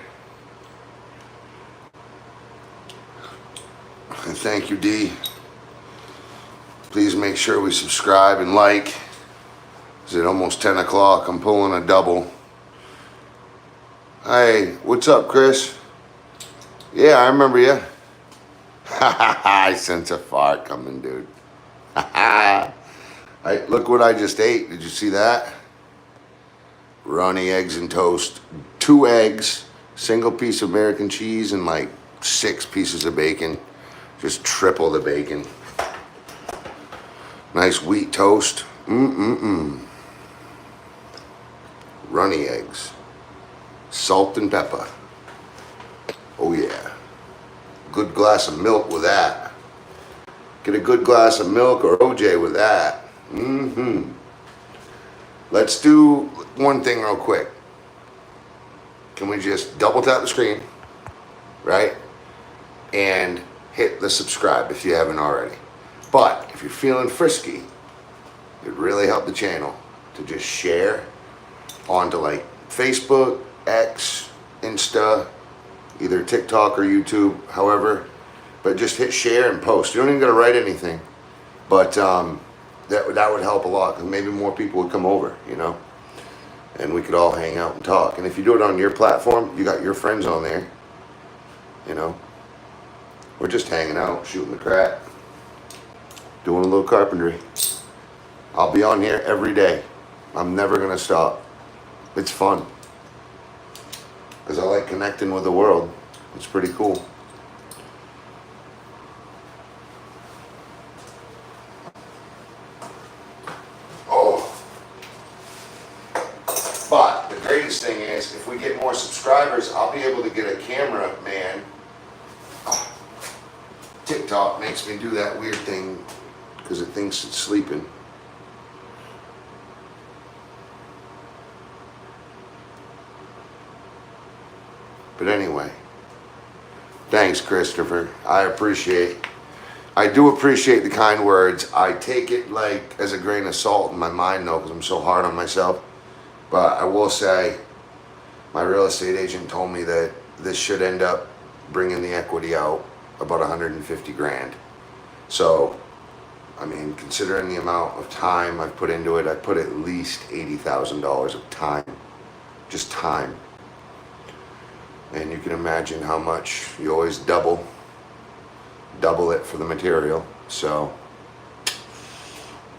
Speaker 1: And thank you, D. Please make sure we subscribe and like. It's at almost 10 o'clock. I'm pulling a double. Hey, what's up, Chris? Yeah, I remember you. I sense a fart coming, dude. Look what I just ate. Did you see that? Runny eggs and toast. 2 eggs, single piece of American cheese, and like 6 pieces of bacon. Just triple the bacon. Nice wheat toast. Runny eggs. Salt and pepper. Oh yeah. Good glass of milk with that. Get a good glass of milk or OJ with that. Let's do one thing real quick. Can we just double tap the screen, right? And hit the subscribe if you haven't already. But if you're feeling frisky, it'd really help the channel to just share onto like Facebook, X, Insta, either TikTok or YouTube, however. But just hit share and post. You don't even gotta write anything. But that would help a lot, because maybe more people would come over, you know, and we could all hang out and talk. And if you do it on your platform, you got your friends on there, you know. We're just hanging out, shooting the crap, doing a little carpentry. I'll be on here every day. I'm never gonna stop. It's fun, because I like connecting with the world. It's pretty cool. But the greatest thing is, if we get more subscribers, I'll be able to get a camera man. TikTok makes me do that weird thing because it thinks it's sleeping. But anyway, thanks, Christopher. I do appreciate the kind words. I take it like as a grain of salt in my mind though, because I'm so hard on myself. But I will say, my real estate agent told me that this should end up bringing the equity out about 150 grand. So, I mean, considering the amount of time I've put into it, I put at least $80,000 of time, just time. And you can imagine how much you always double it for the material. So,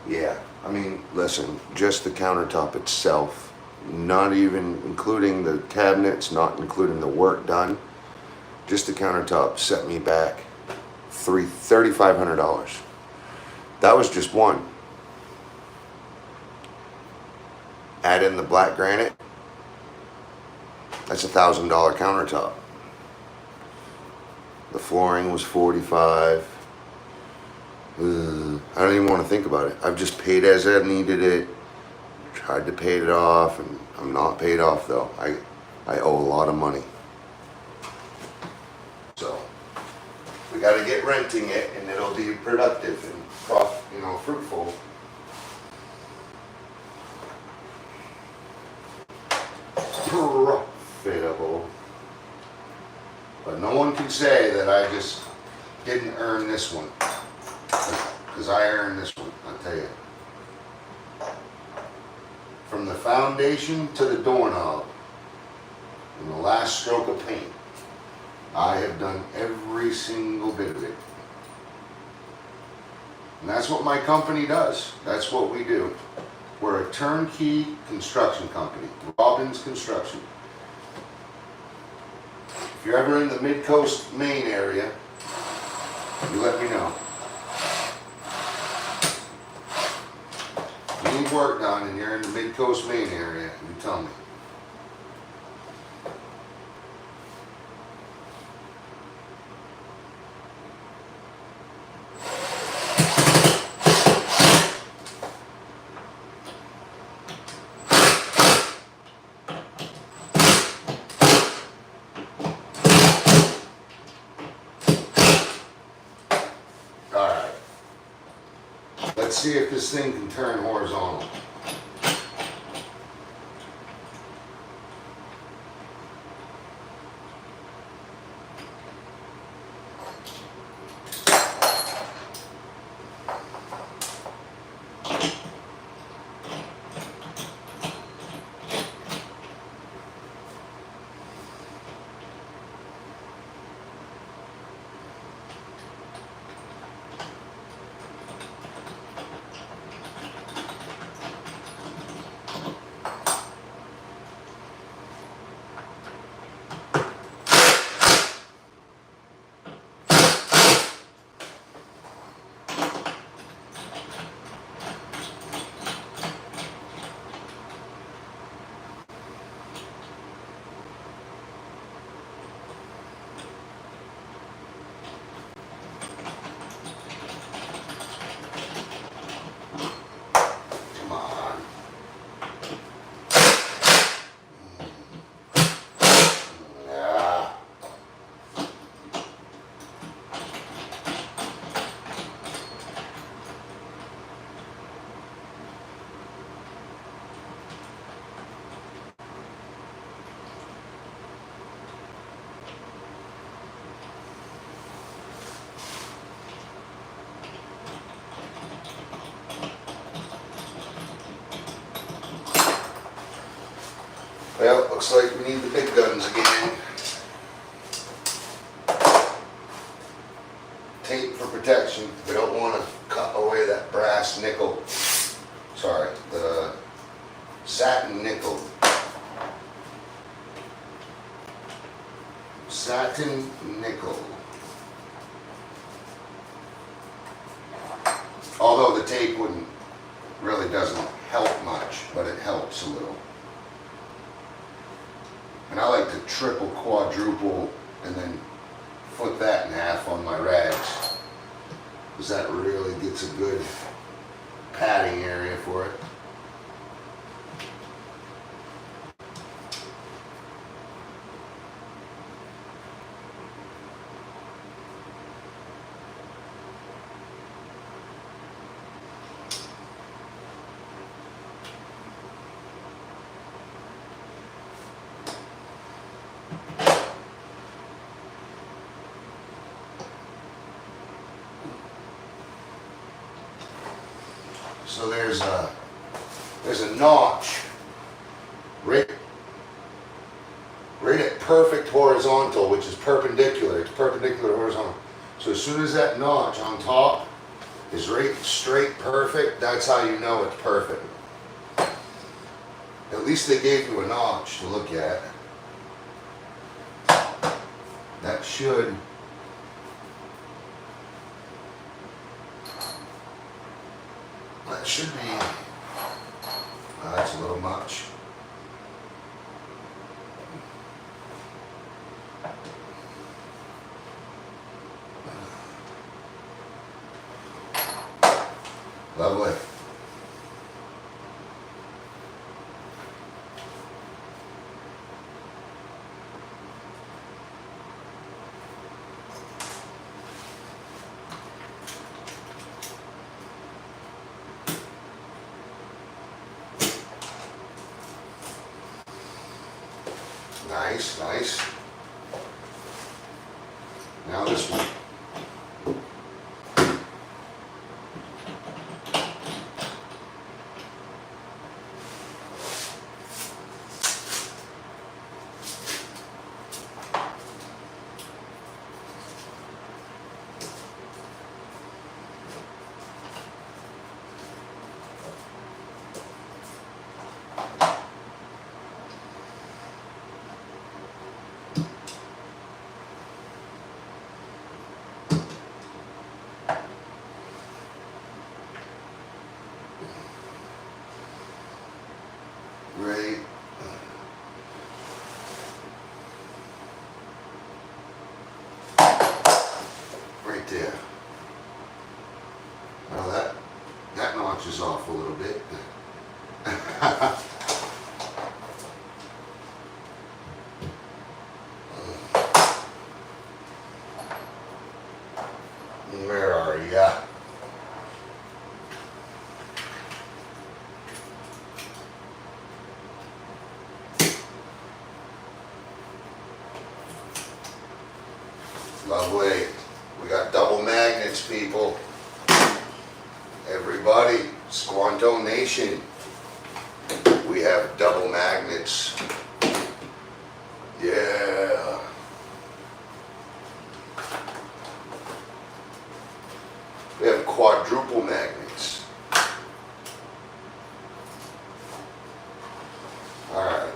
Speaker 1: yeah, I mean, listen, just the countertop itself, not even including the cabinets, not including the work done, just the countertop set me back $3,500. That was just one. Add in the black granite, that's $1,000 countertop. The flooring was $45. I don't even want to think about it. I've just paid as I needed it. Tried to pay it off, and I'm not paid off though. I owe a lot of money. So we got to get renting it, and it'll be productive and fruitful. Profitable. But no one can say that I just didn't earn this one, because I earned this one, I'll tell you. From the foundation to the doorknob, and the last stroke of paint. I have done every single bit of it. And that's what my company does. That's what we do. We're a turnkey construction company, Robbins Construction. If you're ever in the Mid-Coast, Maine area, you let me know. If you need work done and you're in the Mid-Coast, Maine area, you tell me. Alright. Let's see if this thing can turn horizontal. Come on. Yeah. Well, looks like we need the big guns again. Tape for protection. We don't want to cut away that brass nickel. Sorry, the satin nickel. Satin nickel. Although the tape really doesn't help much, but it helps a little. And I like to triple, quadruple, and then flip that in half on my rags, because that really gets a good padding area for it. So there's a notch right at perfect horizontal, which is perpendicular. It's perpendicular to horizontal. So as soon as that notch on top is right straight perfect, that's how you know it's perfect. At least they gave you a notch to look at. That should be, that's a little much. Lovely. Nice, nice. Now this one. right. Right there. Well, that notches off a little bit. Where are ya? Lovely. We got double magnets, people. Everybody, Squanto Nation. We have double magnets. Yeah. We have quadruple magnets. All right.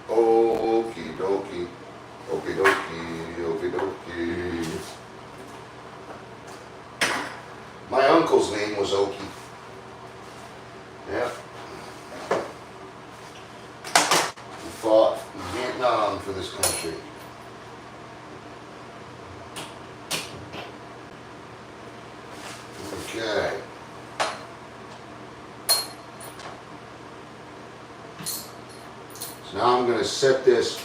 Speaker 1: Okie dokie. Okie dokie. Okie dokie. My uncle's name was Okie. Yeah. He fought in Vietnam for this country. Okay. So now I'm going to set this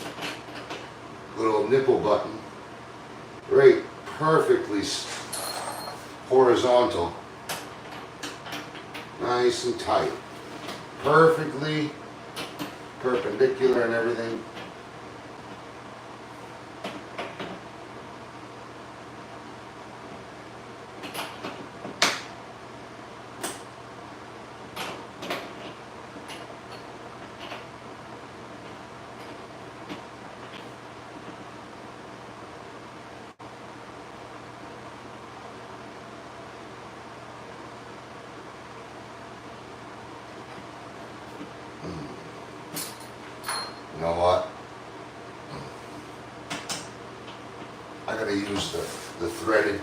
Speaker 1: little nipple button right perfectly horizontal, nice and tight, perfectly perpendicular and everything. You know what? I gotta use the threaded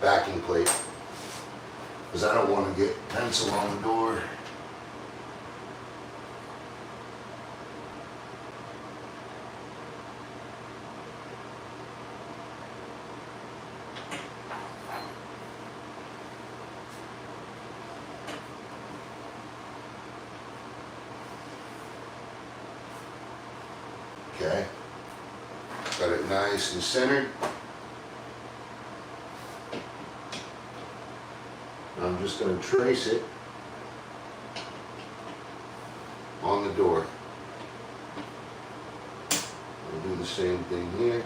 Speaker 1: backing plate because I don't want to get pencil on the door. Okay, got it nice and centered. I'm just going to trace it on the door. We'll do the same thing here.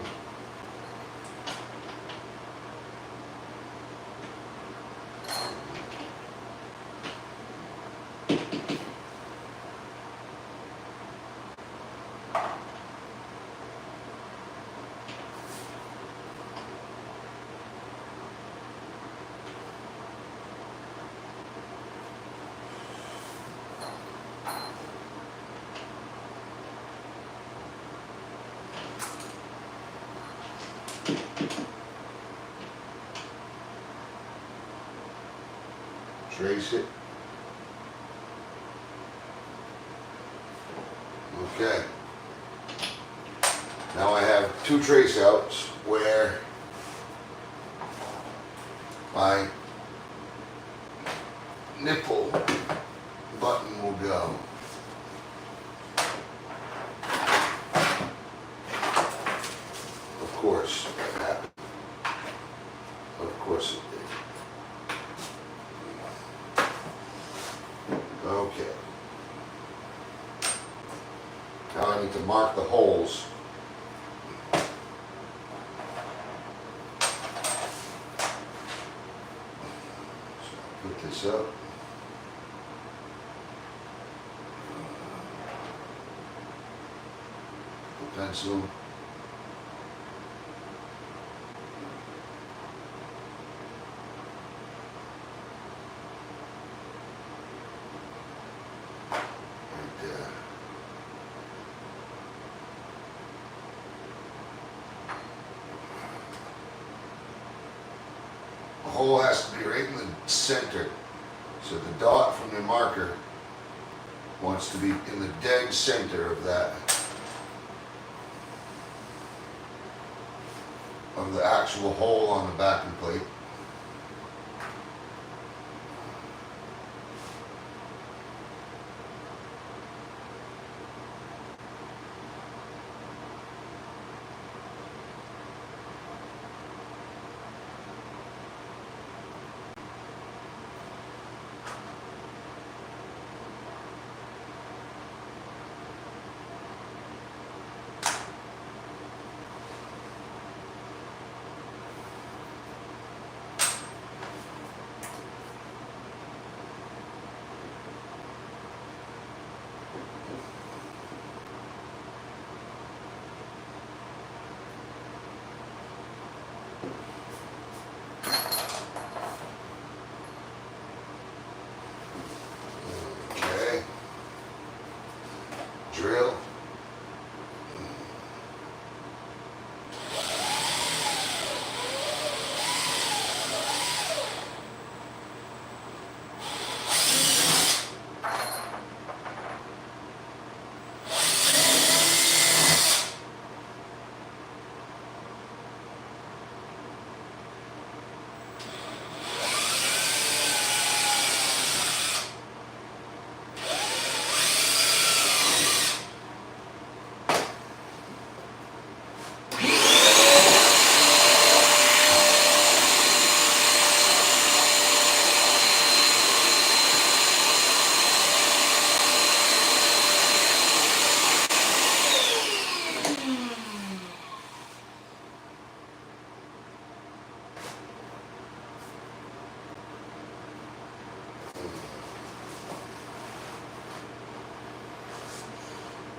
Speaker 1: Trace it. Okay. Now I have two trace outs where my nipple button will go. Of course, that happened. Of course it did. Okay. Now I need to mark the holes. So put this up. The pencil. Right there. hole has to be right in the center. So the dot from the marker wants to be in the dead center of that, of the actual hole on the backing plate. Okay. Drill.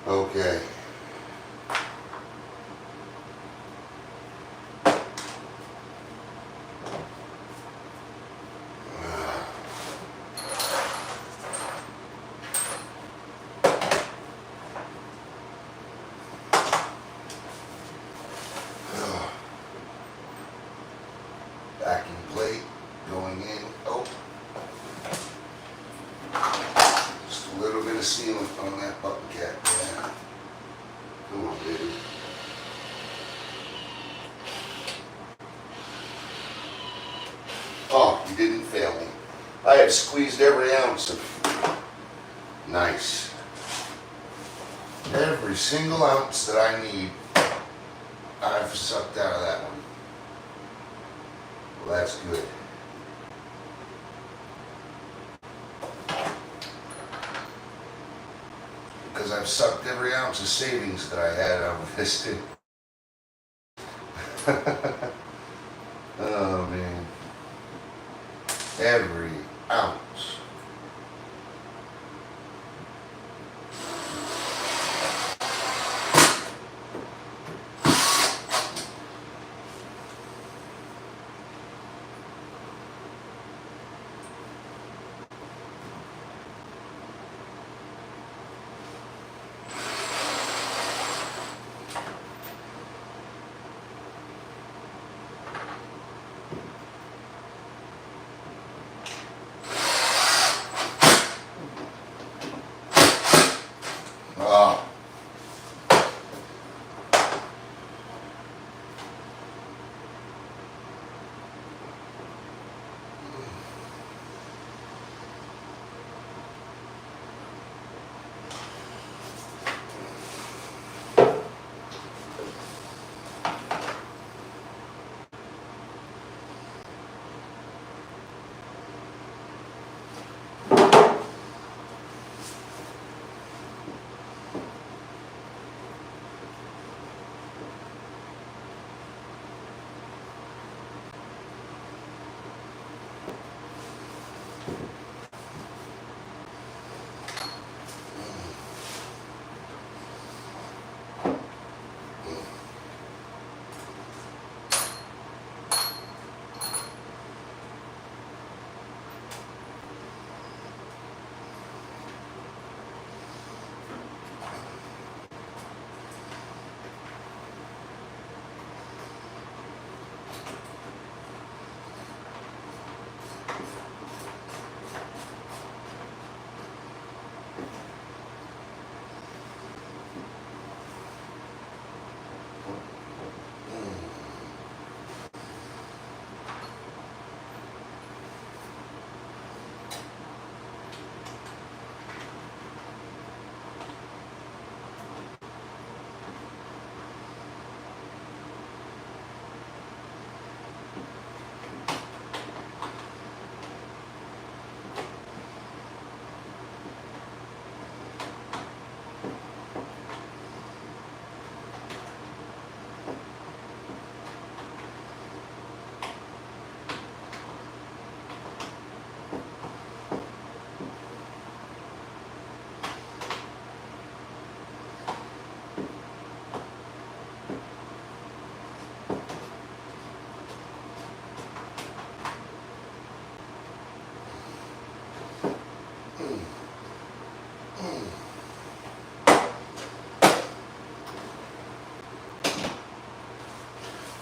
Speaker 1: Okay. Backing plate going in. Oh. Just a little bit of sealant on that button cap. Yeah. Come on, baby. Oh, you didn't fail me. I have squeezed every ounce of nice. Every single ounce that I need, I've sucked out of that one. Well, that's good. Because I've sucked every ounce of savings that I had out of this too. Oh man. Every ounce.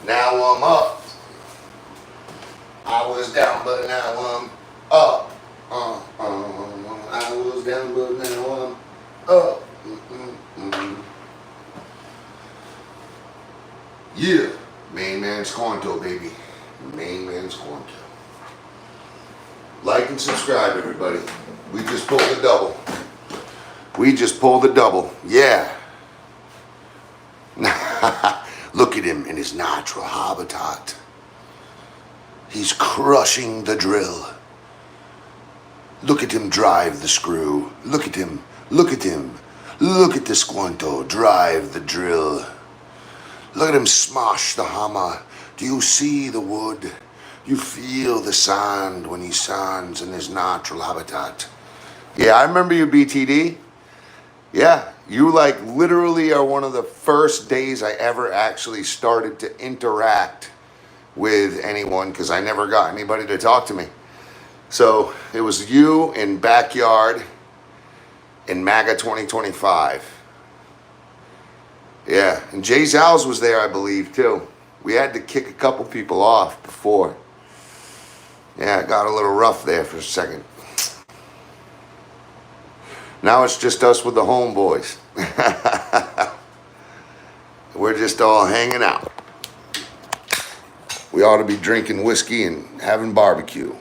Speaker 1: Now I'm up. I was down, but now I'm up. I was down, but now I'm up. Yeah, main man Squanto, baby. Main man Squanto. Like and subscribe, everybody. We just pulled the double. We just pulled the double. Yeah. Look at him in his natural habitat. He's crushing the drill. Look at him drive the screw. Look at him. Look at him. Look at the Squanto drive the drill. Look at him smash the hammer. Do you see the wood? You feel the sand when he sands in his natural habitat. Yeah, I remember you, BTD. Yeah, you like literally are one of the first days I ever actually started to interact with anyone because I never got anybody to talk to me. So it was you in Backyard in MAGA 2025. Yeah, and Jay Zals was there, I believe, too. We had to kick a couple people off before. Yeah, it got a little rough there for a second. Now it's just us with the homeboys. We're just all hanging out. We ought to be drinking whiskey and having barbecue.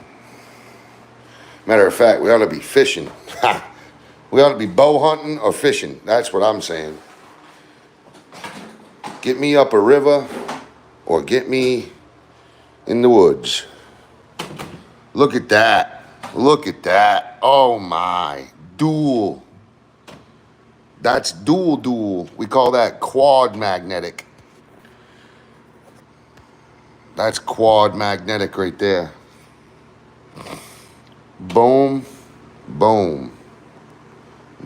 Speaker 1: Matter of fact, we ought to be fishing. We ought to be bow hunting or fishing. That's what I'm saying. Get me up a river or get me in the woods. Look at that. Look at that. Oh my. Dual. That's dual. We call that quad magnetic. That's quad magnetic right there. Boom. Boom.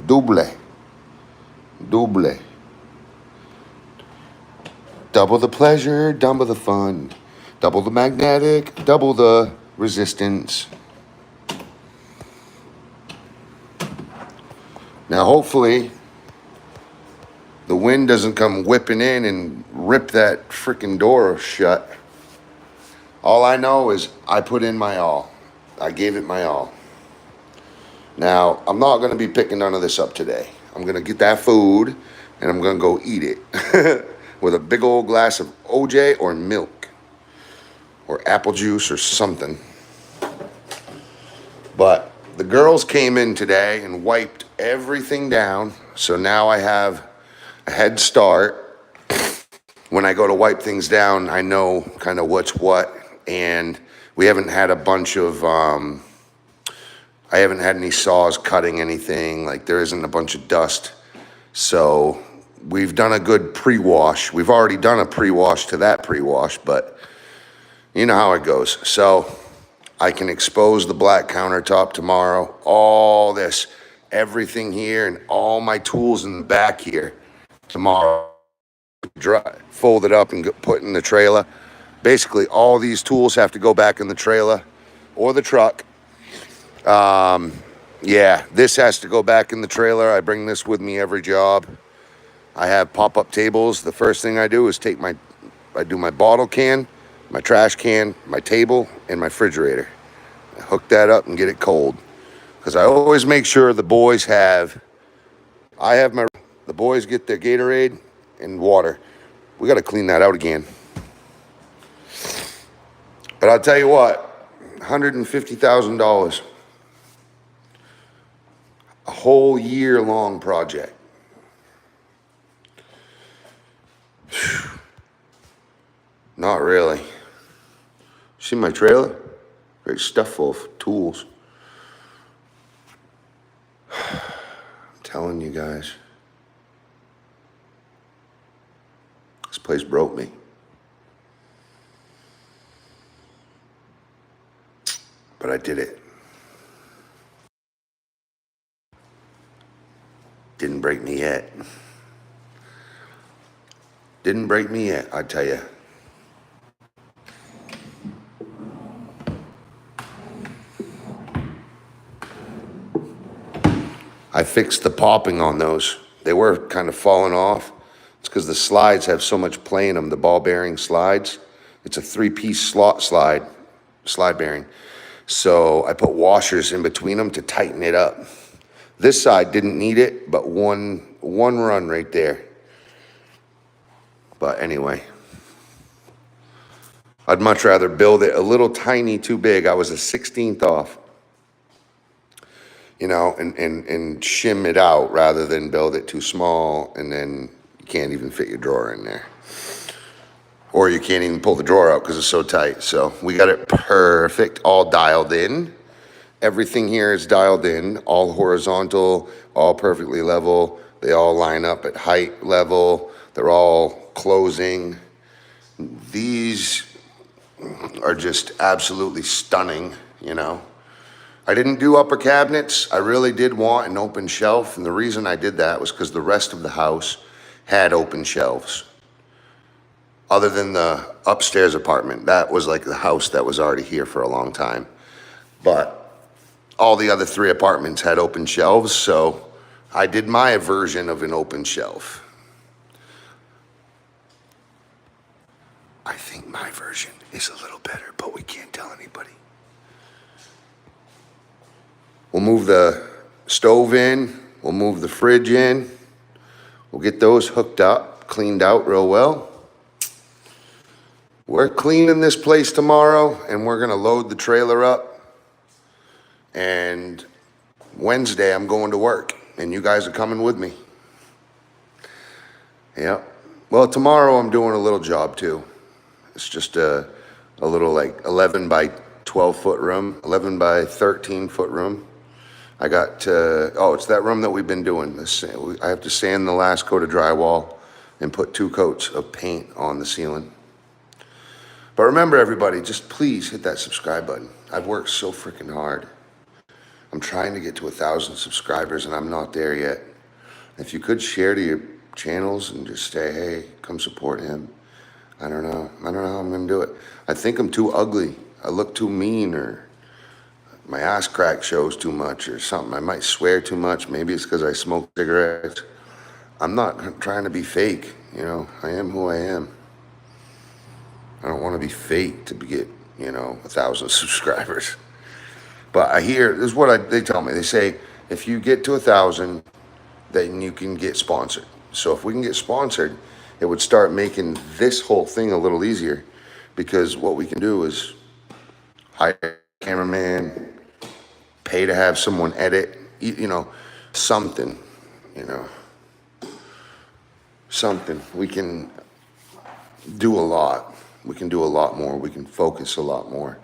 Speaker 1: Double. Double. Double the pleasure, double the fun. Double the magnetic, double the resistance. Now hopefully the wind doesn't come whipping in and rip that freaking door shut. All I know is I put in my all. I gave it my all. Now, I'm not going to be picking none of this up today. I'm going to get that food and I'm going to go eat it with a big old glass of OJ or milk or apple juice or something. But the girls came in today and wiped everything down. So now I have a head start. When I go to wipe things down, I know kind of what's what. And we haven't had a bunch of, I haven't had any saws cutting anything. Like there isn't a bunch of dust. So we've done a good pre-wash. We've already done a pre-wash to that pre-wash, but you know how it goes. So I can expose the black countertop tomorrow. All this, everything here and all my tools in the back here tomorrow. Dry, fold it up and put in the trailer. Basically, all these tools have to go back in the trailer or the truck. Yeah, this has to go back in the trailer. I bring this with me every job. I have pop-up tables. The first thing I do is I do my bottle can, my trash can, my table, and my refrigerator. I hook that up and get it cold. Because I always make sure the boys the boys get their Gatorade and water. We got to clean that out again. But I'll tell you what, $150,000. A whole year-long project. Not really. See my trailer? Great stuff full of tools. I'm telling you guys. This place broke me. But I did it. Didn't break me yet. Didn't break me yet, I tell you. I fixed the popping on those. They were kind of falling off. It's because the slides have so much play in them, the ball bearing slides. It's a 3-piece slide bearing. So I put washers in between them to tighten it up. This side didn't need it, but one run right there. But anyway, I'd much rather build it a little tiny too big. I was a 16th off, you know, and shim it out rather than build it too small and then you can't even fit your drawer in there. Or you can't even pull the drawer out because it's so tight. So we got it perfect, all dialed in. Everything here is dialed in, all horizontal, all perfectly level. They all line up at height level. They're all closing. These are just absolutely stunning, you know. I didn't do upper cabinets. I really did want an open shelf. And the reason I did that was because the rest of the house had open shelves. Other than the upstairs apartment, that was like the house that was already here for a long time. But all the other 3 apartments had open shelves, so I did my version of an open shelf. I think my version is a little better, but we can't tell anybody. We'll move the stove in, we'll move the fridge in, we'll get those hooked up, cleaned out real well. We're cleaning this place tomorrow, and we're gonna load the trailer up. And Wednesday, I'm going to work, and you guys are coming with me. Yeah. Well, tomorrow I'm doing a little job too. It's just a little like 11 by 12 foot room, 11 by 13 foot room. I got, it's that room that we've been doing. I have to sand the last coat of drywall and put 2 coats of paint on the ceiling. But remember, everybody, just please hit that subscribe button. I've worked so freaking hard. I'm trying to get to 1,000 subscribers, and I'm not there yet. If you could share to your channels and just say, hey, come support him. I don't know how I'm going to do it. I think I'm too ugly. I look too mean, or my ass crack shows too much or something. I might swear too much. Maybe it's because I smoke cigarettes. I'm not trying to be fake, you know. I am who I am. I don't want to be fake to get, 1,000 subscribers. But I hear, this is what they tell me. They say, if you get to 1,000, then you can get sponsored. So if we can get sponsored, it would start making this whole thing a little easier, because what we can do is hire a cameraman, pay to have someone edit, something, something. We can do a lot. We can do a lot more. We can focus a lot more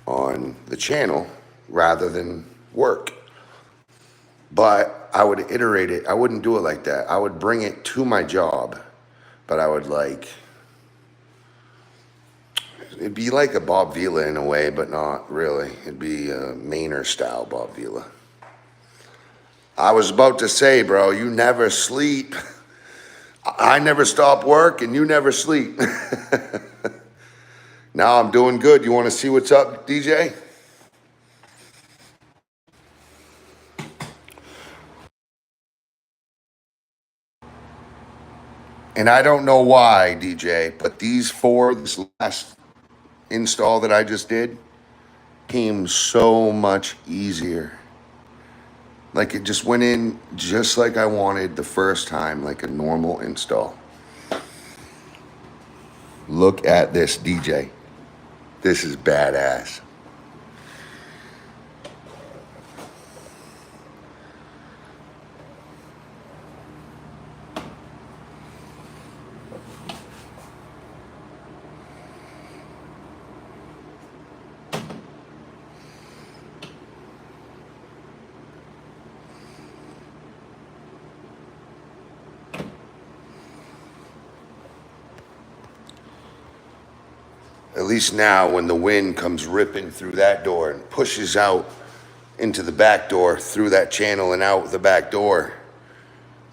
Speaker 1: on the channel rather than work. But I would iterate it. I wouldn't do it like that. I would bring it to my job, but I would it'd be like a Bob Vila in a way, but not really. It'd be a Maynard style Bob Vila. I was about to say, bro, you never sleep. I never stop work and you never sleep. Now I'm doing good. You want to see what's up, DJ? And I don't know why, DJ, but this last install that I just did came so much easier. Like it just went in just like I wanted the first time, like a normal install. Look at this, DJ. This is badass. At least now when the wind comes ripping through that door and pushes out into the back door through that channel and out the back door,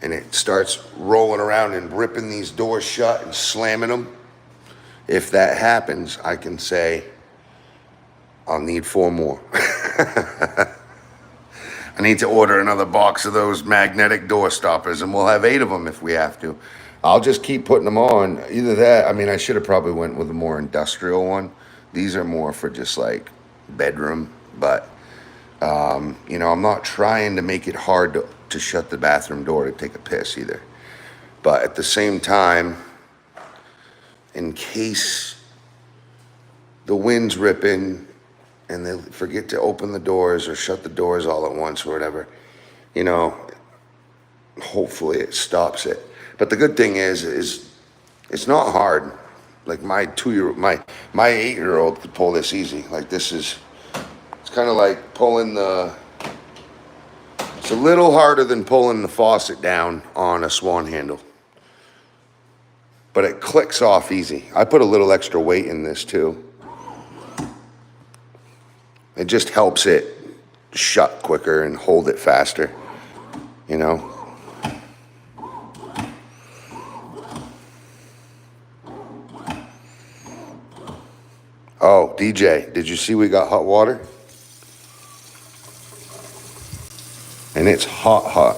Speaker 1: and it starts rolling around and ripping these doors shut and slamming them, if that happens, I can say, I'll need 4 more. I need to order another box of those magnetic door stoppers, and we'll have 8 of them if we have to. I'll just keep putting them on. Either that, I mean, I should have probably went with a more industrial one. These are more for just like bedroom, but you know, I'm not trying to make it hard to shut the bathroom door to take a piss either. But at the same time, in case the wind's ripping and they forget to open the doors or shut the doors all at once or whatever, you know, hopefully it stops it. But the good thing is it's not hard. Like my 8-year-old could pull this easy. Like this is, it's kind of like pulling it's a little harder than pulling the faucet down on a Swan handle. But it clicks off easy. I put a little extra weight in this too. It just helps it shut quicker and hold it faster, you know? Oh, DJ, did you see we got hot water? And it's hot, hot.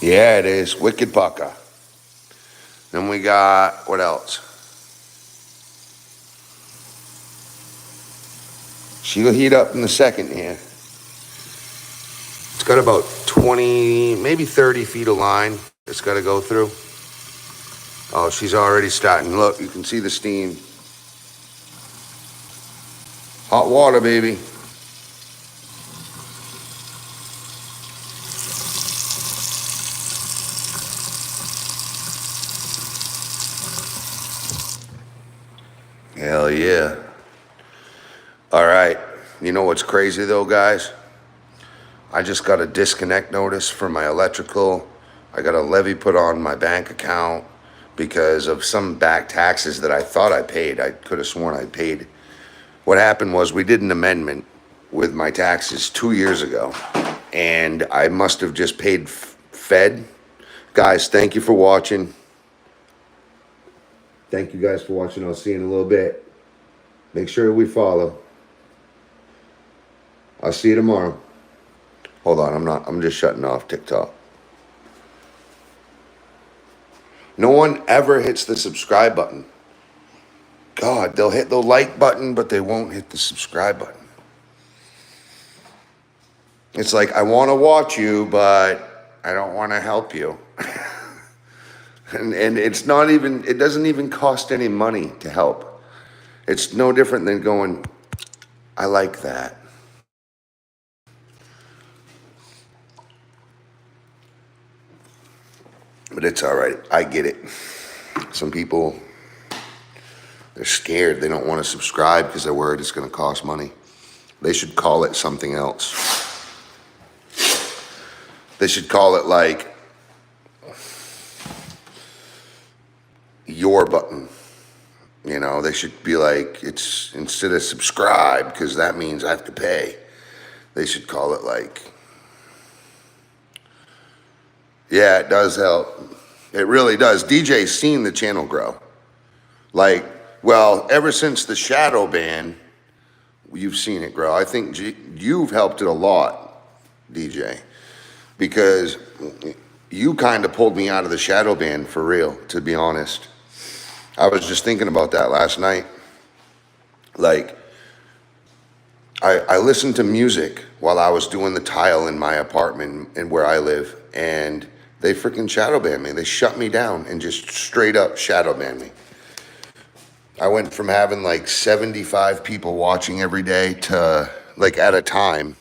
Speaker 1: Yeah, it is. Wicked pucker. Then we got, what else? She'll heat up in a second here. It's got about 20, maybe 30 feet of line it's got to go through. Oh, she's already starting. Look, you can see the steam. Hot water, baby. Hell yeah. All right. You know what's crazy though, guys? I just got a disconnect notice for my electrical. I got a levy put on my bank account because of some back taxes that I thought I paid. I could have sworn I paid. What happened was we did an amendment with my taxes 2 years ago, and I must have just paid Fed. Guys, thank you for watching. Thank you guys for watching. I'll see you in a little bit. Make sure we follow. I'll see you tomorrow. Hold on, I'm just shutting off TikTok. No one ever hits the subscribe button. God, they'll hit the like button, but they won't hit the subscribe button. It's like, I want to watch you, but I don't want to help you. And it's not even, it doesn't even cost any money to help. It's no different than going, I like that. But it's all right. I get it. Some people, they're scared. They don't want to subscribe because they're worried it's going to cost money. They should call it something else. They should call it like your button. You know, they should be like, it's instead of subscribe, because that means I have to pay. They should call it like, yeah, it does help. It really does. DJ's seen the channel grow. Like, well, ever since the shadow ban, you've seen it grow. I think you've helped it a lot, DJ, because you kind of pulled me out of the shadow ban for real, to be honest. I was just thinking about that last night. Like, I listened to music while I was doing the tile in my apartment and where I live, and they freaking shadow banned me. They shut me down and just straight up shadow banned me. I went from having like 75 people watching every day to like at a time,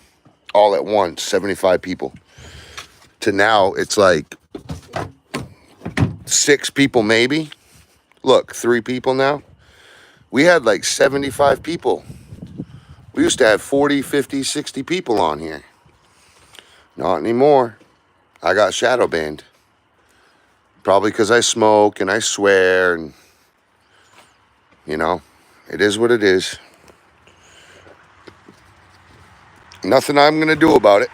Speaker 1: all at once, 75 people, to now it's like 6 people maybe. Look, 3 people now. We had like 75 people. We used to have 40, 50, 60 people on here. Not anymore. I got shadow banned. Probably because I smoke and I swear and, you know, it is what it is. Nothing I'm going to do about it.